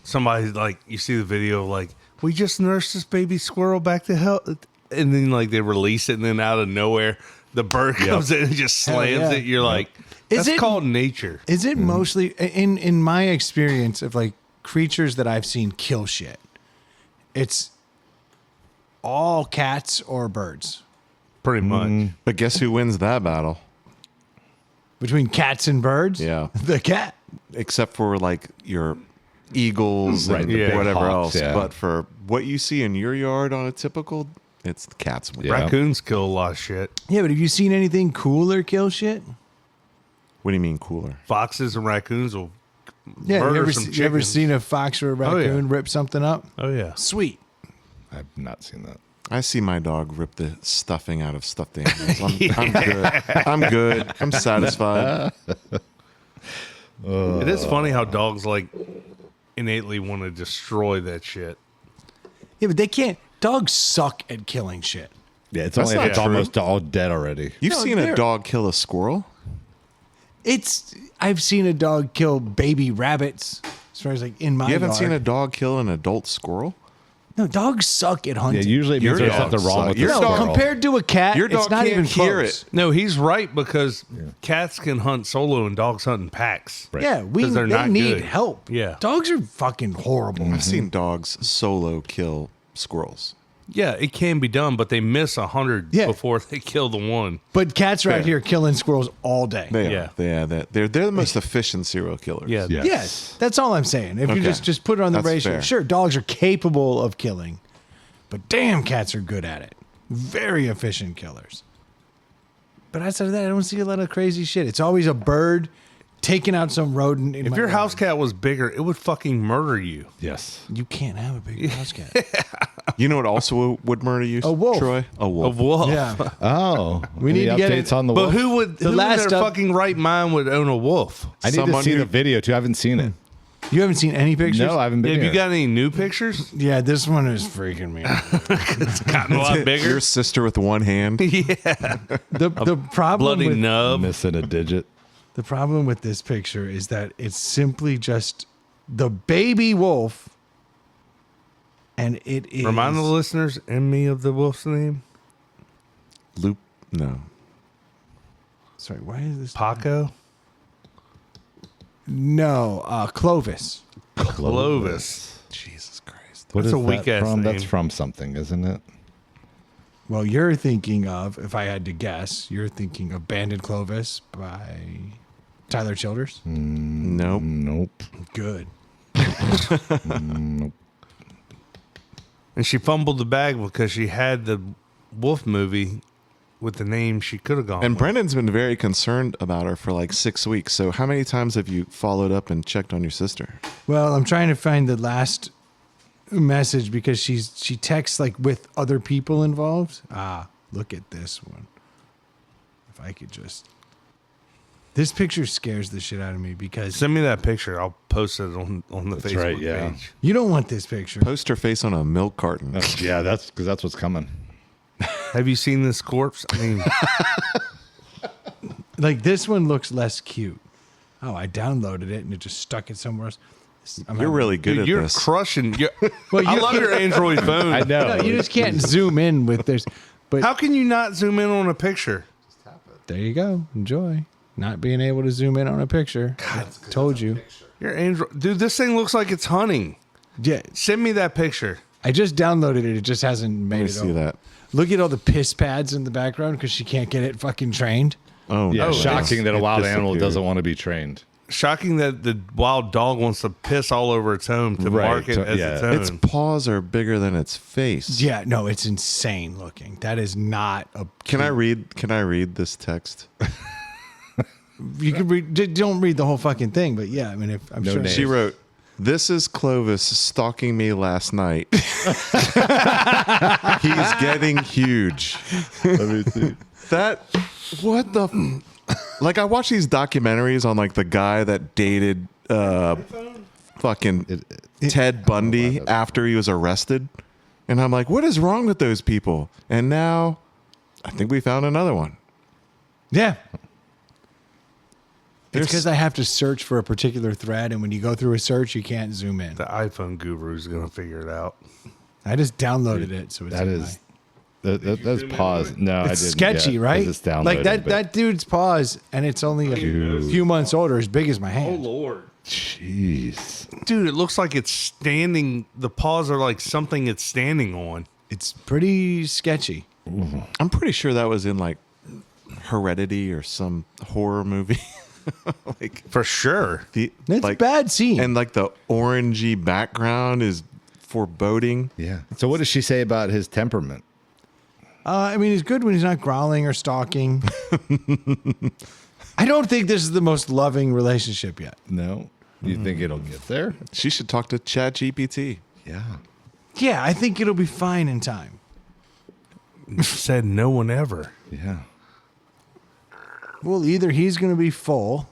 somebody like you see the video like we just nursed this baby squirrel back to health, and then like they release it, and then out of nowhere the bird comes in and just Hell slams yeah. it. You're like, Is that's it- called nature. Is it mostly in my experience of like creatures that I've seen kill shit? It's all cats or birds. Pretty much. But guess who wins that battle? Between cats and birds, Yeah. the cat. Except for like your eagles Right, and the big whatever hawks, else. yeah. But for what you see in your yard on a typical, it's the cats win. Yeah. Raccoons kill a lot of shit. Yeah, but have you seen anything cooler kill shit? What do you mean cooler? Foxes and raccoons will. Yeah, Murder you ever, some you ever chickens. seen a fox or a Oh, yeah. raccoon rip something up? Oh yeah. Sweet. I've not seen that. I see my dog rip the stuffing out of stuffed animals. I'm good. I'm good. I'm satisfied. It is funny how dogs like innately want to destroy that shit. Yeah, but they can't. Dogs suck at killing shit. Yeah, it's That's only if not it's true. almost all dead already. You've No, seen they're- a dog kill a squirrel? I've seen a dog kill baby rabbits. As far as like in my You haven't yard. seen a dog kill an adult squirrel? No, dogs suck at Yeah, hunting. usually it means Your there's dog something wrong sucks. with Your the no, dog- squirrel. compared to a cat, Your it's dog not can't even hear close. it. No, he's right because cats can hunt solo and dogs hunt in packs. Right. Yeah, 'Cause they're they not need good. help. Yeah. Dogs are fucking horrible. I've seen dogs solo kill squirrels. Yeah, it can be done, but they miss 100 Yeah. before they kill the one. But cats are out Fair. here killing squirrels all day. They Yeah. are. They're the most efficient serial killers. Yeah. Yeah. Yes, that's all I'm saying. If you Okay. just put it on the That's ratio, fair. sure, dogs are capable of killing, but damn, cats are good at it. Very efficient killers. But outside of that, I don't see a lot of crazy shit. It's always a bird taking out some rodent. In If my your yard. house cat was bigger, it would fucking murder you. Yes. You can't have a big house cat. You know what also would murder you? A wolf. Troy? A A wolf. wolf. Yeah. Oh, We need any to get updates it- on the But wolf? who would The who last in their up- fucking right mind would own a wolf? I need to someone see who- the video too. I haven't seen it. You haven't seen any pictures? No, I haven't been Have you here. got any new pictures? Yeah, this one is freaking me out. It's gotten a lot bigger. Your sister with one hand. The problem Bloody with nub. Missing a digit. the problem with this picture is that it's simply just the baby wolf, and it is. Remind the listeners and me of the wolf's name. Loop. No. Sorry, why is this? Paco. No, Clovis. Clovis. Jesus Christ. What That's is a weak that ass from? name. That's from something, isn't it? Well, you're thinking of, if I had to guess, you're thinking of Banded Clovis by Tyler Childers. Nope. Nope. Good. And she fumbled the bag because she had the wolf movie with the name she could have gone. And with. Brendan's been very concerned about her for like 6 weeks. So how many times have you followed up and checked on your sister? Well, I'm trying to find the last message because she texts like with other people involved. Look at this one. If I could just. This picture scares the shit out of me because Send me that picture. I'll post it on the That's Facebook right, yeah. page. you don't want this picture. Post her face on a milk carton. Yeah, that's because that's what's coming. Have you seen this corpse? I mean, Like this one looks less cute. Oh, I downloaded it and it just stuck it somewhere else. You're really good dude, at you're this. crushing. Well, I you- love your Android phone. I know. No, you just can't zoom in with this. But How can you not zoom in on a picture? there you go. Enjoy not being able to zoom in on a picture. Told you. Your Android, dude. This thing looks like it's hunting. Yeah, Send me that picture. I just downloaded it. It just hasn't made Let me it see over. that. Look at all the piss pads in the background because she can't get it fucking trained. Oh, Yeah, no. shocking that a It wild animal disappeared. doesn't want to be trained. Shocking that the wild dog wants to piss all over its home to Right, mark it so- as yeah. its own. Its paws are bigger than its face. Yeah, no, it's insane looking. That is not a. Can I read this text? You can read. Don't read the whole fucking thing, but yeah, I mean, if I'm No sure names. She wrote, "This is Clovis stalking me last night. He's getting huge." Let me see. That what the like I watch these documentaries on like the guy that dated fucking Ted Bundy after he was arrested. And I'm like, what is wrong with those people? And now I think we found another one. Yeah. It's There's- because I have to search for a particular thread, and when you go through a search, you can't zoom in. the iPhone guru is going to figure it out. I just downloaded it, so it's That in is that's pause. No, I It's didn't. sketchy, yet, 'cause right? It's downloaded, Like that but- dude's paws, and it's only a few months older, as big as my hand. Lord. Jeez. Dude, it looks like it's standing. The paws are like something it's standing on. It's pretty sketchy. I'm pretty sure that was in like Heredity or some horror movie. Like For sure. the It's like bad scene. and like the orangey background is foreboding. Yeah. So what does she say about his temperament? I mean, he's good when he's not growling or stalking. I don't think this is the most loving relationship yet. No. You think it'll get there? She should talk to ChatGPT. Yeah. Yeah, I think it'll be fine in time. Said no one ever. Yeah. Well, either he's going to be full,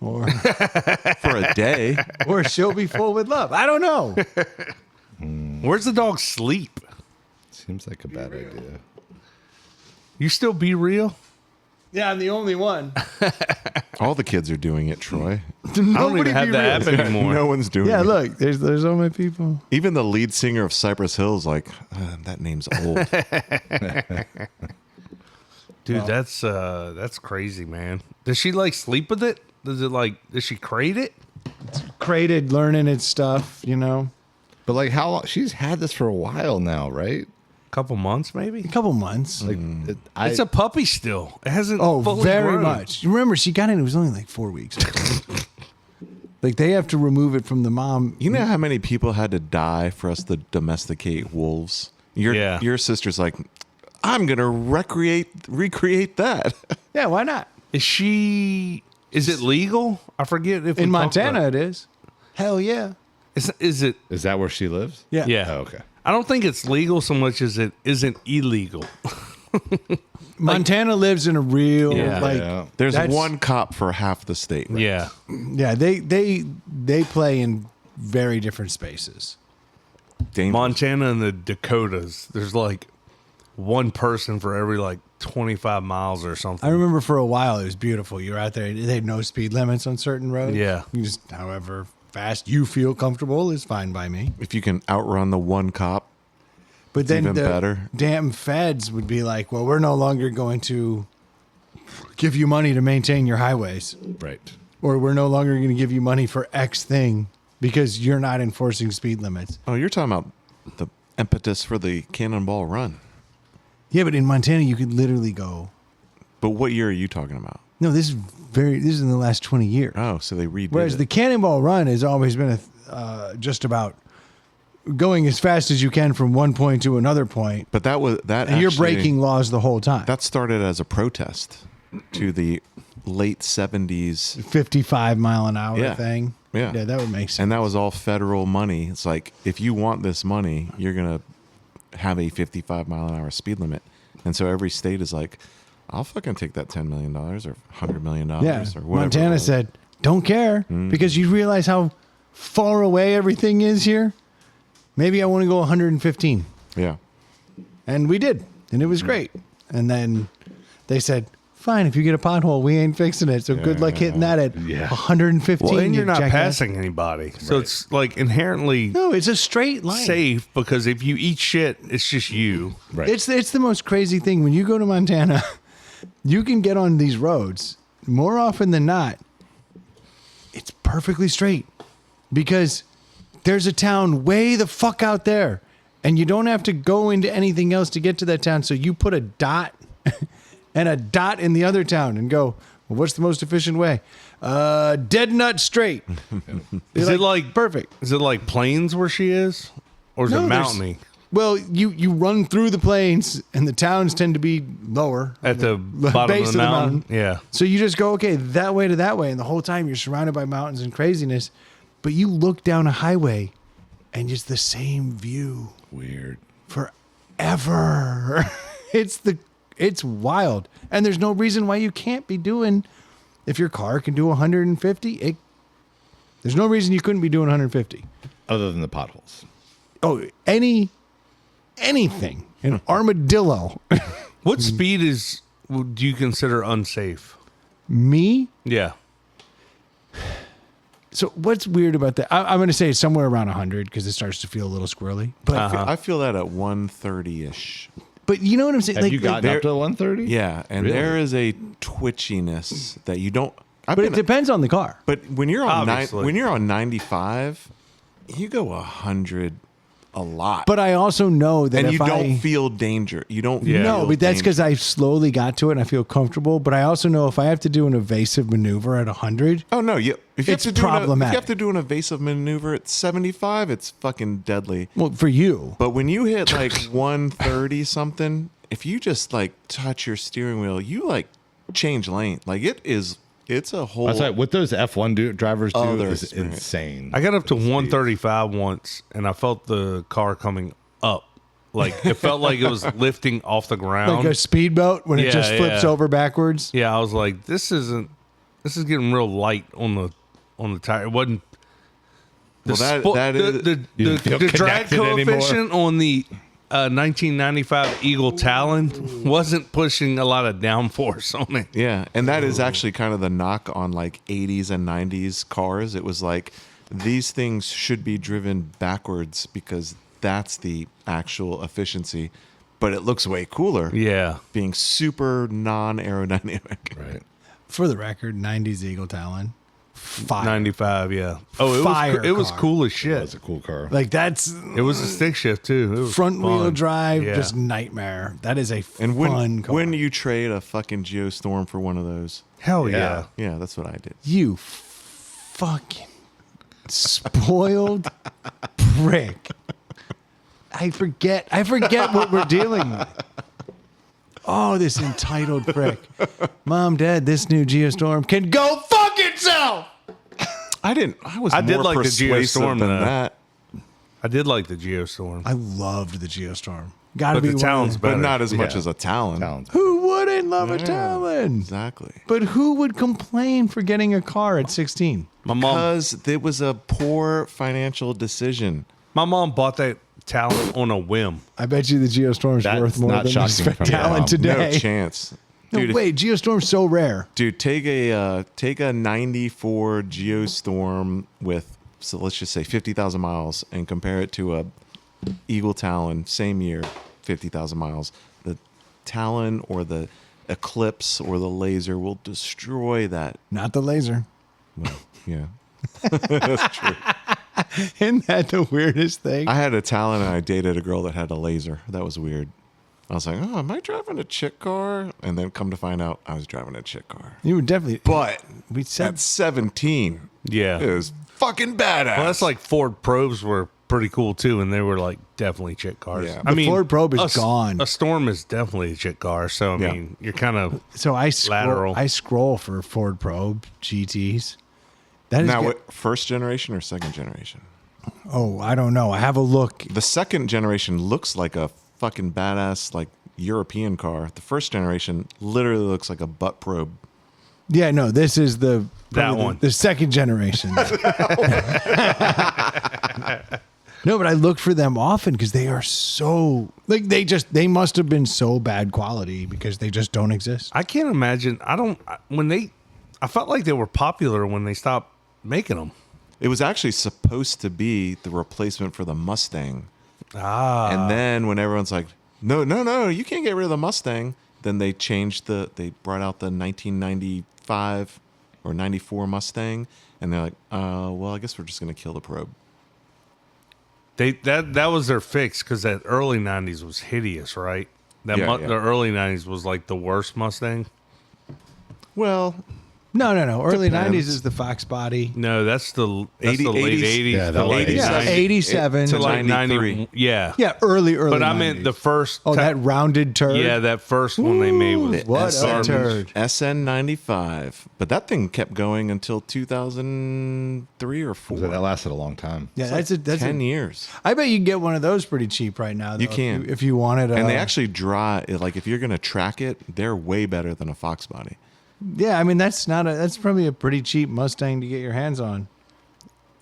or For a day. or she'll be full with love. I don't know. Where's the dog sleep? Seems like a bad idea. You still be real? Yeah, I'm the only one. All the kids are doing it, Troy. I don't even have the app anymore. No one's doing Yeah, it. look, there's all my people. Even the lead singer of Cypress Hill is like, that name's old. Dude, that's crazy, man. Does she like sleep with it? Does she crate it? Crated, learning its stuff, you know. But like, how long? She's had this for a while now, right? Couple months, maybe. A couple months. Like, It's a puppy still. It hasn't. Oh, fully very grown. much. Remember, she got in. It was only like 4 weeks. Like they have to remove it from the mom. You know how many people had to die for us to domesticate wolves? Your sister's like, I'm gonna recreate that. Yeah, why not? Is it legal? I forget if we In talked Montana, about it is. Hell yeah. Is it? Is that where she lives? Yeah. Yeah. Oh, okay. I don't think it's legal so much as it isn't illegal. Montana lives in a real Yeah. Yeah. There's That's- one cop for half the state. Right? Yeah. Yeah, they play in very different spaces. Dangerous. Montana and the Dakotas, there's like one person for every like 25 miles or something. I remember for a while it was beautiful. You were out there. They had no speed limits on certain roads. Yeah. You just, however fast you feel comfortable is fine by me. If you can outrun the one cop, But then even the better. damn feds would be like, well, we're no longer going to give you money to maintain your highways. Right. Or we're no longer going to give you money for X thing because you're not enforcing speed limits. oh, you're talking about the impetus for the Cannonball Run. Yeah, but in Montana, you could literally go. But what year are you talking about? No, this is in the last 20 years. Oh, so they redid Whereas it. the Cannonball Run has always been just about going as fast as you can from one point to another point, But that was that. and you're actually- breaking laws the whole time. That started as a protest to the late 70s, 55 mile an hour Yeah. thing. Yeah. Yeah, that would make sense. and that was all federal money. It's like, if you want this money, you're gonna have a 55 mile an hour speed limit, and so every state is like, I'll fucking take that $10 million or $100 million Yeah, or whatever. Montana said, don't care because you realize how far away everything is here. Maybe I want to go 115. Yeah. And we did. And it was great. And then they said, fine, if you get a pothole, we ain't fixing it. So good luck hitting that at 115. Well, and you you're not jackass. passing anybody. So it's like inherently No, it's a straight line. safe because if you eat shit, it's just you. Right. It's the most crazy thing. When you go to Montana, you can get on these roads more often than not. It's perfectly straight because there's a town way the fuck out there and you don't have to go into anything else to get to that town. So you put a dot and a dot in the other town and go, well, what's the most efficient way? Dead nut straight. Is it like perfect? Is it like plains where she is, or is No, it there's- mountainy Well, you run through the plains and the towns tend to be lower at the bottom base of the mountain? Yeah. So you just go, okay, that way to that way. And the whole time you're surrounded by mountains and craziness. But you look down a highway and it's the same view Weird. forever. It's wild. And there's no reason why you can't be doing, if your car can do 150, there's no reason you couldn't be doing 150. Other than the potholes. Oh, anything. An armadillo. What speed do you consider unsafe? Me? Yeah. So what's weird about that? I'm going to say it's somewhere around 100 because it starts to feel a little squirrely. But I feel that at 130-ish. but you know what I'm saying? Have you gotten there- up to 130? Yeah, and Really? there is a twitchiness that you don't. But it depends on the car. But when you're on Obviously. when you're on 95, you go 100 a lot. But I also know that and if you don't I feel danger. You don't. Yeah. no, feel but that's danger. because I slowly got to it and I feel comfortable. But I also know if I have to do an evasive maneuver at 100, Oh no! You, if you It's have to do if you problematic. have to do an evasive maneuver at 75, it's fucking deadly. well, for you, But when you hit like 130 something, if you just like touch your steering wheel, you like change lane. Like it's a whole. That's right. What those F1 drivers do Other is experience. insane. I got up to 135 once, and I felt the car coming up. Like it felt like it was lifting off the ground. like a speedboat when it Yeah, just flips yeah. over backwards. Yeah, I was like, this is getting real light on the tire. It wasn't. Well, that is- You didn't feel the drag connected anymore? coefficient on the 1995 Eagle Talon wasn't pushing a lot of downforce on it. Yeah, and that is actually kind of the knock on like 80s and 90s cars. It was like these things should be driven backwards because that's the actual efficiency, but it looks way cooler. Yeah. Being super non-aerodynamic. Right. For the record, 90s Eagle Talon. Fire. 95, yeah. Oh, it was car. cool as That shit. was a cool car. Like that's It was a stick shift too. It was front wheel fun. drive, Yeah. just nightmare. That is a And fun car. when do you trade a fucking Geostorm for one of those? Hell Yeah. yeah. Yeah, that's what I did. You fucking spoiled prick. I forget what we're dealing with. Oh, this entitled prick. Mom, Dad, this new Geostorm can go fuck itself. I did I did more like the persuasive Geostorm, than though. that, I did like the Geostorm. I loved the Geostorm. Gotta But be the one of Talon's the- better. but not as much Yeah. as a Talon. Talons. Who wouldn't love a Yeah, Talon? Exactly. But who would complain for getting a car at 16? My mom Because it was a poor financial decision. bought that Talon on a whim. I bet you the Geostorm's That's worth more not than shocking the from your Talon mom. today. No chance. No, Dude, wait, Geostorm's so rare. Dude, take a 94 Geostorm with, so let's just say 50,000 miles and compare it to a Eagle Talon, same year, 50,000 miles. The Talon or the Eclipse or the Laser will destroy that. Not the laser. Well, yeah. That's true. Isn't that the weirdest thing? I had a Talon and I dated a girl that had a Laser. That was weird. I was like, oh, am I driving a chick car? And then come to find out I was driving a chick car. You would definitely. But We said at 17, Yeah. it was fucking badass. Well, that's like Ford Probes were pretty cool too, and they were like definitely chick cars. Yeah. I The mean, Ford Probe is a s- gone. A Storm is definitely a chick car, so I Yeah. mean, you're kind of so. Lateral. I scroll for Ford Probe GTs. That is now, good. what, first generation or second generation? Oh, I don't know. I have a look. The second generation looks like a fucking badass, like European car. The first generation literally looks like a butt probe. Yeah, no, this is That probably one. the second generation. No, but I look for them often because they are so like they must have been so bad quality because they just don't exist. I can't imagine. I felt like they were popular when they stopped making them. It was actually supposed to be the replacement for the Mustang. Ah, And then when everyone's like, no, you can't get rid of the Mustang, then they brought out the 1995 or 94 Mustang. And they're like, well, I guess we're just going to kill the probe. that was their fix because that early '90s was hideous, right? Yeah. The early '90s was like the worst Mustang. Well, No. Early Depends. '90s is the Fox body. No, that's the late 80s. '80s. Yeah, the the late late Yeah, 90s. 87 to to like 93. 90. Yeah, Yeah, early. but I 90s. meant the first. Oh, that rounded turd. Yeah, that first one they made was What a garbage. turd. SN95. But that thing kept going until 2003 or 4. So that lasted a long time. Yeah, that's 10 years. I bet you can get one of those pretty cheap right now. Though, You can. if you wanted. And they actually draw, like if you're going to track it, they're way better than a Fox body. Yeah, I mean that's probably a pretty cheap Mustang to get your hands on.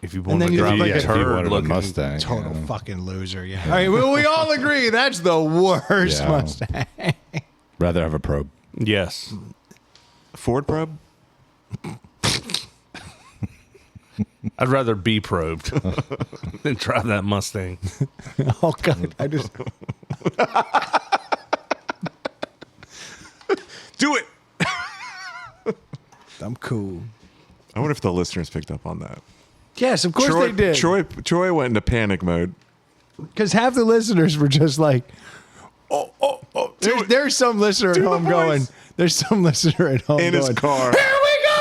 If you And want then to you drive look like a a- if you turd wanted a looking Mustang. Total yeah. fucking loser. Yeah. All right. Well, we all agree that's the worst Yeah. Mustang. Rather have a probe. Yes. Ford probe? I'd rather be probed than drive that Mustang. Oh God, I just. Do it! I'm cool. I wonder if the listeners picked up on that. Yes, of course Troy, they did. Troy went into panic mode. Because half the listeners were just like, oh. There's some listener at Do the home voice. going. There's some listener at home In his going, car. Here we go.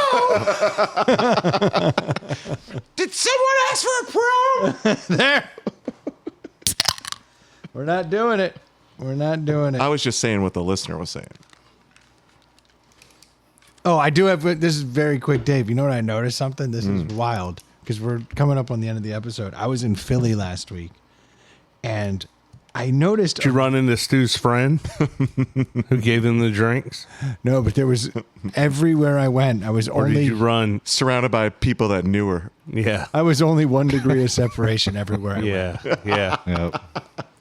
Did someone ask for a probe? There. We're not doing it. We're not doing it. I was just saying what the listener was saying. Oh, I do have. This is very quick, Dave. You know what I noticed? Something. This is wild because we're coming up on the end of the episode. I was in Philly last week, and I noticed. Did you run into Stu's friend who gave him the drinks? No, but there was everywhere I went. I was Or did only. you run? Surrounded by people that knew her. Yeah. I was only 1 degree of separation everywhere. I went. Yeah. Yeah. Yep.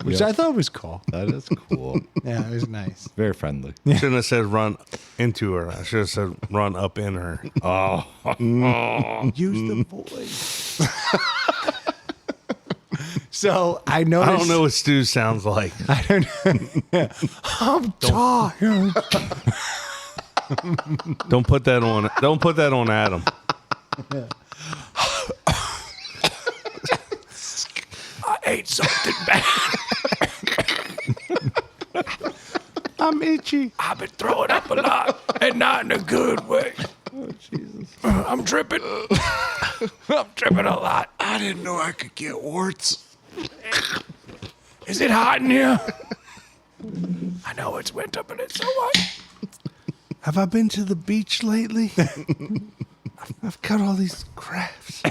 which I thought was cool. That is cool. Yeah, it was nice. Very friendly. Shouldn't have said run into her. I should have said run up in her. Oh, Use the voice. So I noticed. I don't know what Stu sounds like. I don't know. I'm tired. Don't put that on. Don't put that on Adam. I ate something bad. I'm itchy. I've been throwing up a lot, and not in a good way. oh Jesus. I'm tripping. I'm tripping a lot. I didn't know I could get warts. Is it hot in here? I know it's winter, but it's so hot. Have I been to the beach lately? I've got all these crafts.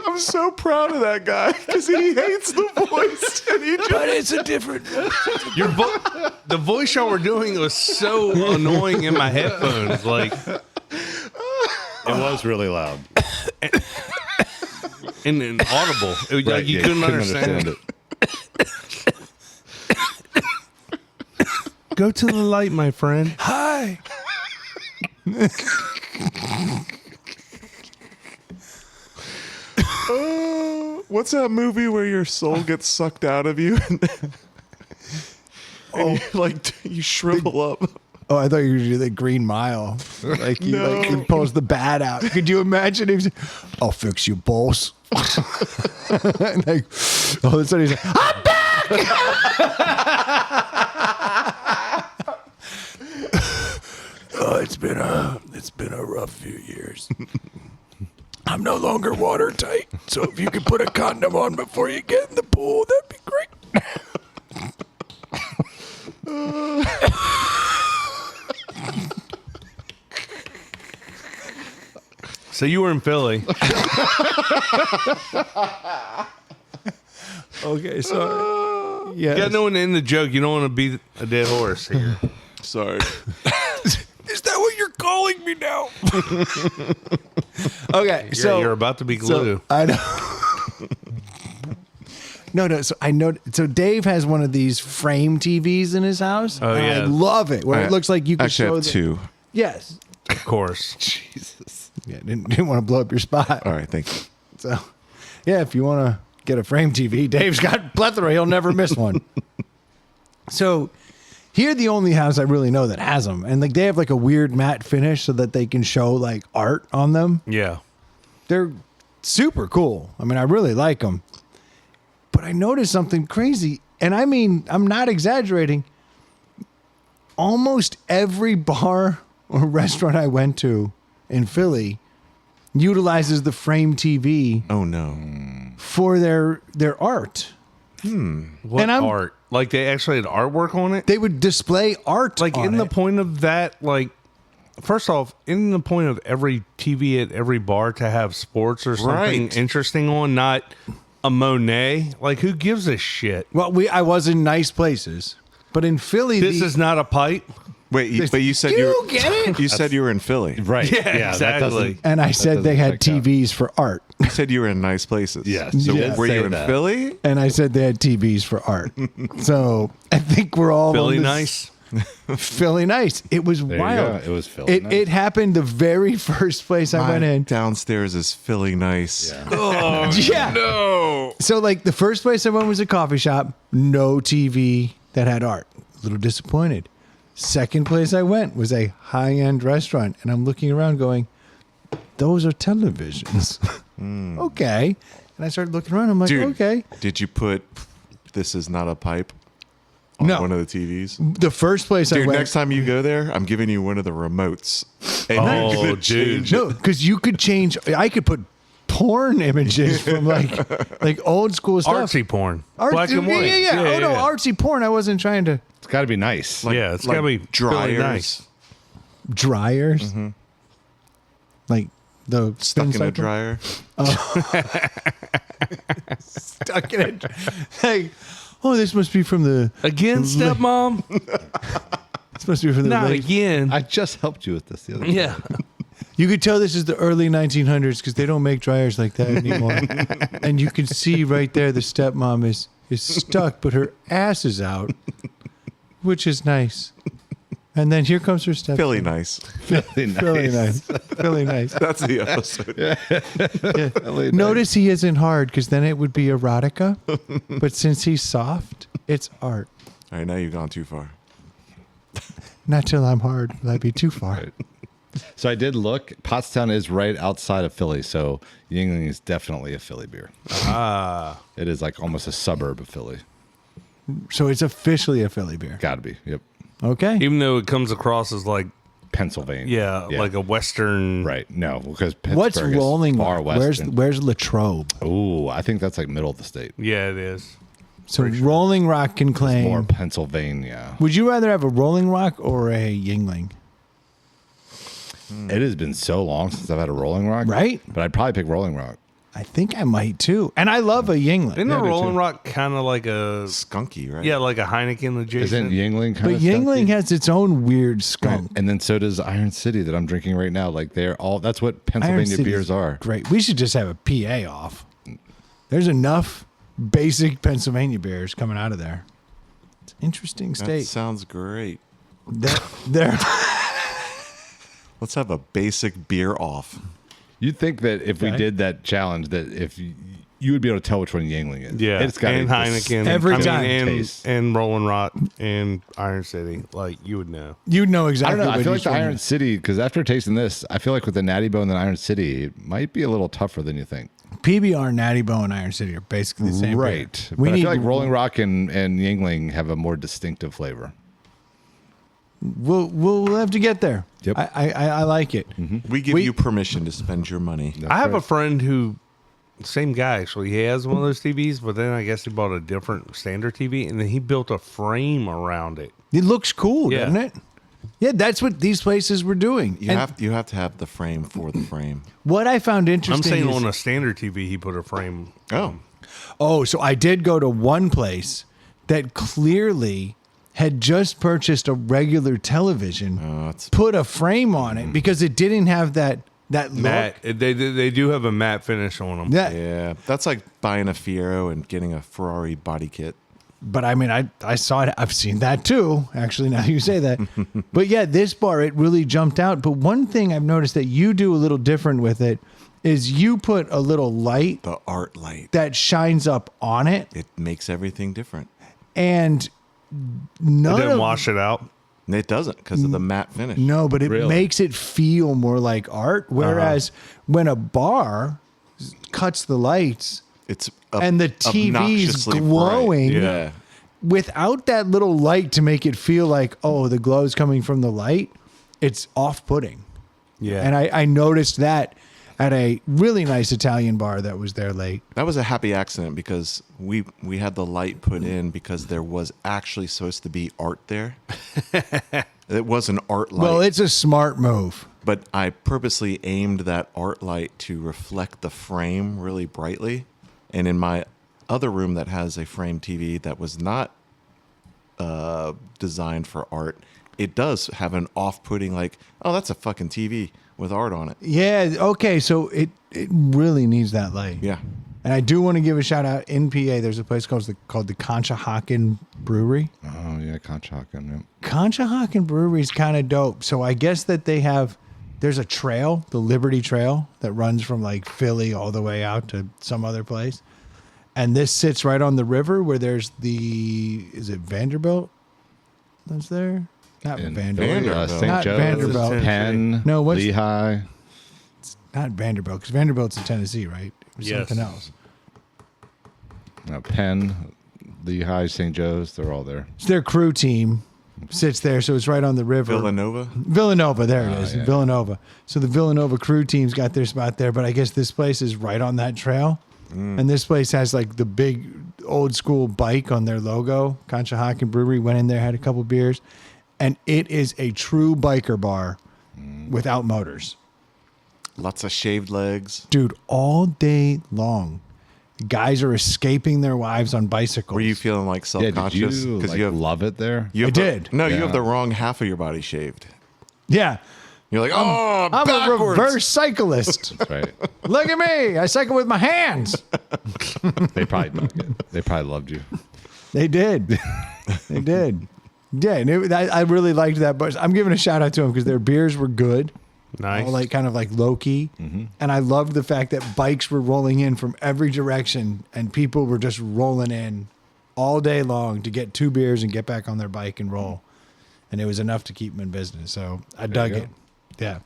I'm so proud of that guy because he hates the voice and he just. But it's a different. The voice y'all were doing was so annoying in my headphones. Like, It was really loud. and inaudible. It was like you yeah, couldn't understand it. Go to the light, my friend. Hi. What's that movie where your soul gets sucked out of you? And you shrivel up. Oh, I thought you were going to do the Green Mile. Like he pulls the bat out. Could you imagine him? I'll fix you, boss. And like, all of a sudden he's like, I'm back. Oh, it's been a rough few years. I'm no longer watertight, so if you could put a condom on before you get in the pool, that'd be great. So you were in Philly. Okay, so yeah, You got no one to end the joke. You don't want to be a dead horse here. Sorry. is that what you're calling me now? Okay, Yeah, so you're about to be glue. So, I know. No. So I know. So Dave has one of these frame TVs in his house. Oh, and yeah. I love it. Where it looks like you can actually show have two. Yes. Of course. Jesus. Yeah. Didn't want to blow up your spot. All right, thank you. So, yeah, if you want to get a frame TV, Dave's got plethora. He'll never miss one. So, here the only house I really know that has them, and like they have like a weird matte finish so that they can show like art on them. Yeah. They're super cool. I mean, I really like them. But I noticed something crazy, and I mean, I'm not exaggerating. Almost every bar or restaurant I went to in Philly utilizes the frame TV Oh no. for their art. What And I'm- art? Like they actually had artwork on it? They would display art. Like on in the it. point of that, like first off, in the point of every TV at every bar to have sports or something Right. interesting on, not a Monet. Like who gives a shit? Well, I was in nice places, but in Philly, This is not a pipe. Wait, but you said You you were, get it? You said you were in Philly. Right. Yeah, That exactly. doesn't- And I said they doesn't had check out. TVs for art. You said you were in nice places. Yes. So You did were say you in that. Philly? And I said they had TVs for art. So I think we're all Philly on this- nice. Philly nice. It was There you wild. go. It was Philly It nice. it happened the very first place I went in. Downstairs is Philly nice. Yeah. Oh Yeah. no. So like the first place I went was a coffee shop, no TV that had art. A little disappointed. Second place I went was a high-end restaurant, and I'm looking around going, those are televisions. Okay. And I started looking around. I'm like, Dude, okay. did you put "This is not a pipe" on No. one of the TVs? The first place I Dude, went. next time you go there, I'm giving you one of the remotes. And Oh, you're gonna dude. change it. No, because you could change. I could put porn images from like old school stuff. Artsy porn. Art- Black and white. Yeah. Oh no, artsy porn. I wasn't trying to It's got to be nice. Yeah, it's gotta be dryers Philly nice. dryers. Like the stuck spin in a cycle? dryer. Stuck in it. Like, oh, this must be from the. Again, stepmom? This must be from the. Not late- again. I just helped you with this the other day. Yeah. You could tell this is the early 1900s because they don't make dryers like that anymore. And you can see right there the stepmom is stuck, but her ass is out, which is nice. And then here comes her stepson. Philly nice. Philly nice. Philly nice. That's the episode. Yeah. Notice he isn't hard because then it would be erotica. But since he's soft, it's art. All right, now you've gone too far. Not till I'm hard. That'd be too far. Right. So I did look. Pottstown is right outside of Philly, so Yuengling is definitely a Philly beer. It is like almost a suburb of Philly. So it's officially a Philly beer. Got to be. Yep. Okay. Even though it comes across as like, Pennsylvania. like a Western. Right. No, because What's Pittsburgh Rolling is far Rock? west. Where's Latrobe? Oh, I think that's like middle of the state. Yeah, it is. So Rolling Rock can claim. More Pennsylvania. Would you rather have a Rolling Rock or a Yuengling? It has been so long since I've had a Rolling Rock. Right? But I'd probably pick Rolling Rock. I think I might too. And I love a Yuengling. Isn't Yeah, a me Rolling too. Rock kind of like a Skunky, right? yeah, like a Heineken Isn't adjacent? Yuengling kind But of Yuengling has its own weird skunk. And then so does Iron City that I'm drinking right now. Like they're all, that's what Iron Pennsylvania City's beers are. Great. We should just have a PA off. There's enough basic Pennsylvania beers coming out of there. It's an interesting That state. sounds great. They're Let's have a basic beer off. You'd think that if we Okay. did that challenge, that if you would be able to tell which one Yuengling is. Yeah, It's got and Heineken Every time. and Rolling Rock and Iron City, like you would know. you'd know I exactly. don't know. I what feel like each the one Iron is. City, because after tasting this, I feel like with the Natty Bow and the Iron City, it might be a little tougher than you think. PBR, Natty Boh, and Iron City are basically the same. Right. Beer. But I feel like Rolling Rock and Yuengling have a more distinctive flavor. We'll have to get there. Yep. I like it. We give you permission to spend your money. I have a friend who, same guy actually, he has one of those TVs, but then I guess he bought a different standard TV and then he built a frame around it. It looks cool, Yeah. doesn't it? Yeah, that's what these places were doing. You And have to have the frame for the frame. what I found interesting I'm saying is, on a standard TV, he put a frame. Oh, so I did go to one place that clearly had just purchased a regular television, that's put a frame on it because it didn't have that look. Matte. They do have a matte finish on them. Yeah, yeah. That's like buying a Fiero and getting a Ferrari body kit. but I mean, I saw it. I've seen that too. Actually, now you say that. But yeah, this bar, it really jumped out. But one thing I've noticed that you do a little different with it is you put a little light The art light. that shines up on it, It makes everything different. and It none didn't of wash it out. And it doesn't because of the matte finish. no, but it Really? makes it feel more like art. Whereas when a bar cuts the lights It's and the TV's obnoxiously bright. glowing, Yeah. without that little light to make it feel like, oh, the glow's coming from the light, it's off-putting. Yeah. And I noticed that at a really nice Italian bar that was there late. That was a happy accident because we had the light put in because there was actually supposed to be art there. It was an art light. Well, it's a smart move. But I purposely aimed that art light to reflect the frame really brightly. And in my other room that has a frame TV that was not designed for art, it does have an off-putting, like, oh, that's a fucking TV with art on it. Yeah, okay, so it really needs that light. Yeah. And I do want to give a shout out in PA. There's a place called the Conshohocken Brewery. Oh, yeah, Conshohocken. Yeah. Conshohocken Brewery is kind of dope. So I guess that there's a trail, the Liberty Trail, that runs from like Philly all the way out to some other place. And this sits right on the river where there's is it Vanderbilt that's there? Not In Vanderbilt. Vanderbilt. St. Not Joe's, Vanderbilt. Penn, No, what's- Lehigh. Not Vanderbilt, because Vanderbilt's in Tennessee, right? It was Yes. something else. Penn, Lehigh, St. Joe's, they're all there. It's their crew team sits there, so it's right on the river. Villanova. There it is. yeah. Villanova. So the Villanova crew team's got their spot there, but I guess this place is right on that trail. And this place has like the big old school bike on their logo. Conshohocken Brewery went in there, had a couple beers, and it is a true biker bar without motors. Lots of shaved legs. Dude, all day long, guys are escaping their wives on bicycles. Were you feeling like Yeah, did self-conscious? you, like, you have love it there? you have I did. You Yeah. have the wrong half of your body shaved. Yeah. You're like, oh, I'm backwards. a reverse cyclist. That's right. Look at me. I cycle with my hands. They probably loved you. They did. They did. Yeah, and I really liked that. But I'm giving a shout out to them because their beers were good. Nice. All like kind of like low key. And I loved the fact that bikes were rolling in from every direction and people were just rolling in all day long to get 2 beers and get back on their bike and roll. And it was enough to keep them in business. So I dug you it. Yeah.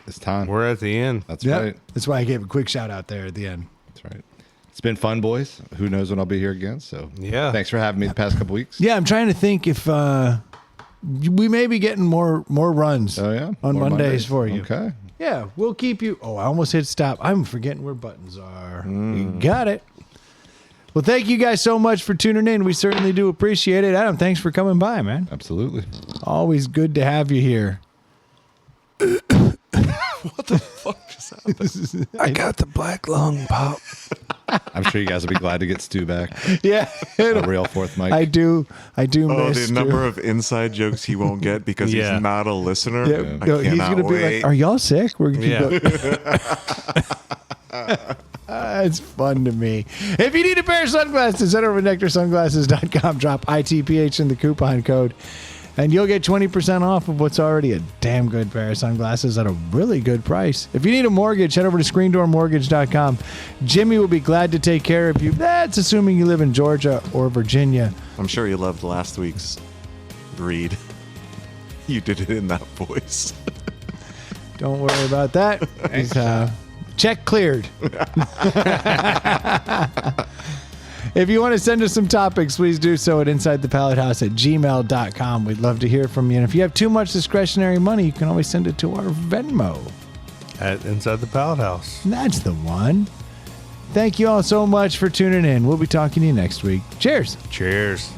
It's time. We're at the end. That's Yep. right. That's why I gave a quick shout out there at the end. That's right. It's been fun, boys. Who knows when I'll be here again? So Yeah. thanks for having me the past couple weeks. Yeah, I'm trying to think if we may be getting more runs Oh yeah. on More Mondays for you. Okay. Yeah, we'll keep you. Oh, I almost hit stop. I'm forgetting where buttons are. You got it. Well, thank you guys so much for tuning in. We certainly do appreciate it. Adam, thanks for coming by, man. Absolutely. Always good to have you here. What the fuck just happened? I got the black lung pop. I'm sure you guys will be glad to get Stu back. Yeah, A real fourth mic. I do. Oh, miss the number of inside jokes he won't get because Yeah. he's not a listener. Yeah, I no, he's cannot gonna be wait. like, "Are y'all sick?" We're gonna Yeah. It's fun to me. If you need a pair of sunglasses, head over to nectarsunglasses.com. Drop ITPH in the coupon code, and you'll get 20% off of what's already a damn good pair of sunglasses at a really good price. If you need a mortgage, head over to screendoormortgage.com. Jimmy will be glad to take care of you. That's assuming you live in Georgia or Virginia. I'm sure you loved last week's read. You did it in that voice. Don't worry about that. He's, check cleared. If you want to send us some topics, please do so at insidethepallethouse@gmail.com. We'd love to hear from you. And if you have too much discretionary money, you can always send it to our Venmo. At Inside the Pallet House. That's the one. Thank you all so much for tuning in. We'll be talking to you next week. Cheers. Cheers.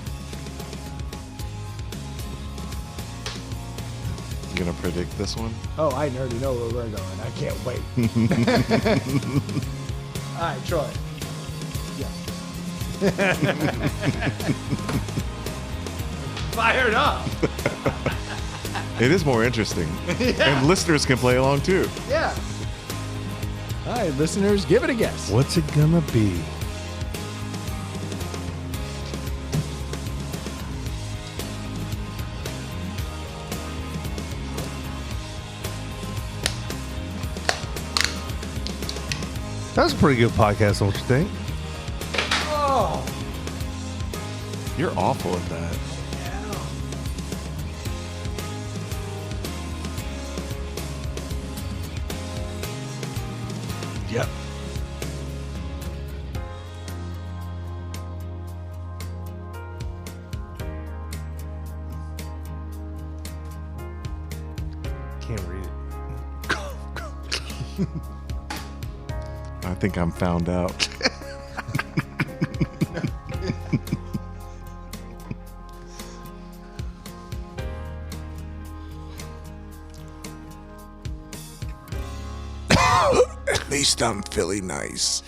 You gonna predict this one? Oh, I already know where we're going. I can't wait. All right, Troy. Yeah. Fired up. It is more interesting. And listeners can play along too. Yeah. All right, listeners, give it a guess. What's it gonna be? That's a pretty good podcast, don't you think? You're awful at that. Yep. Can't read it. I think I'm found out. At least I'm Philly nice.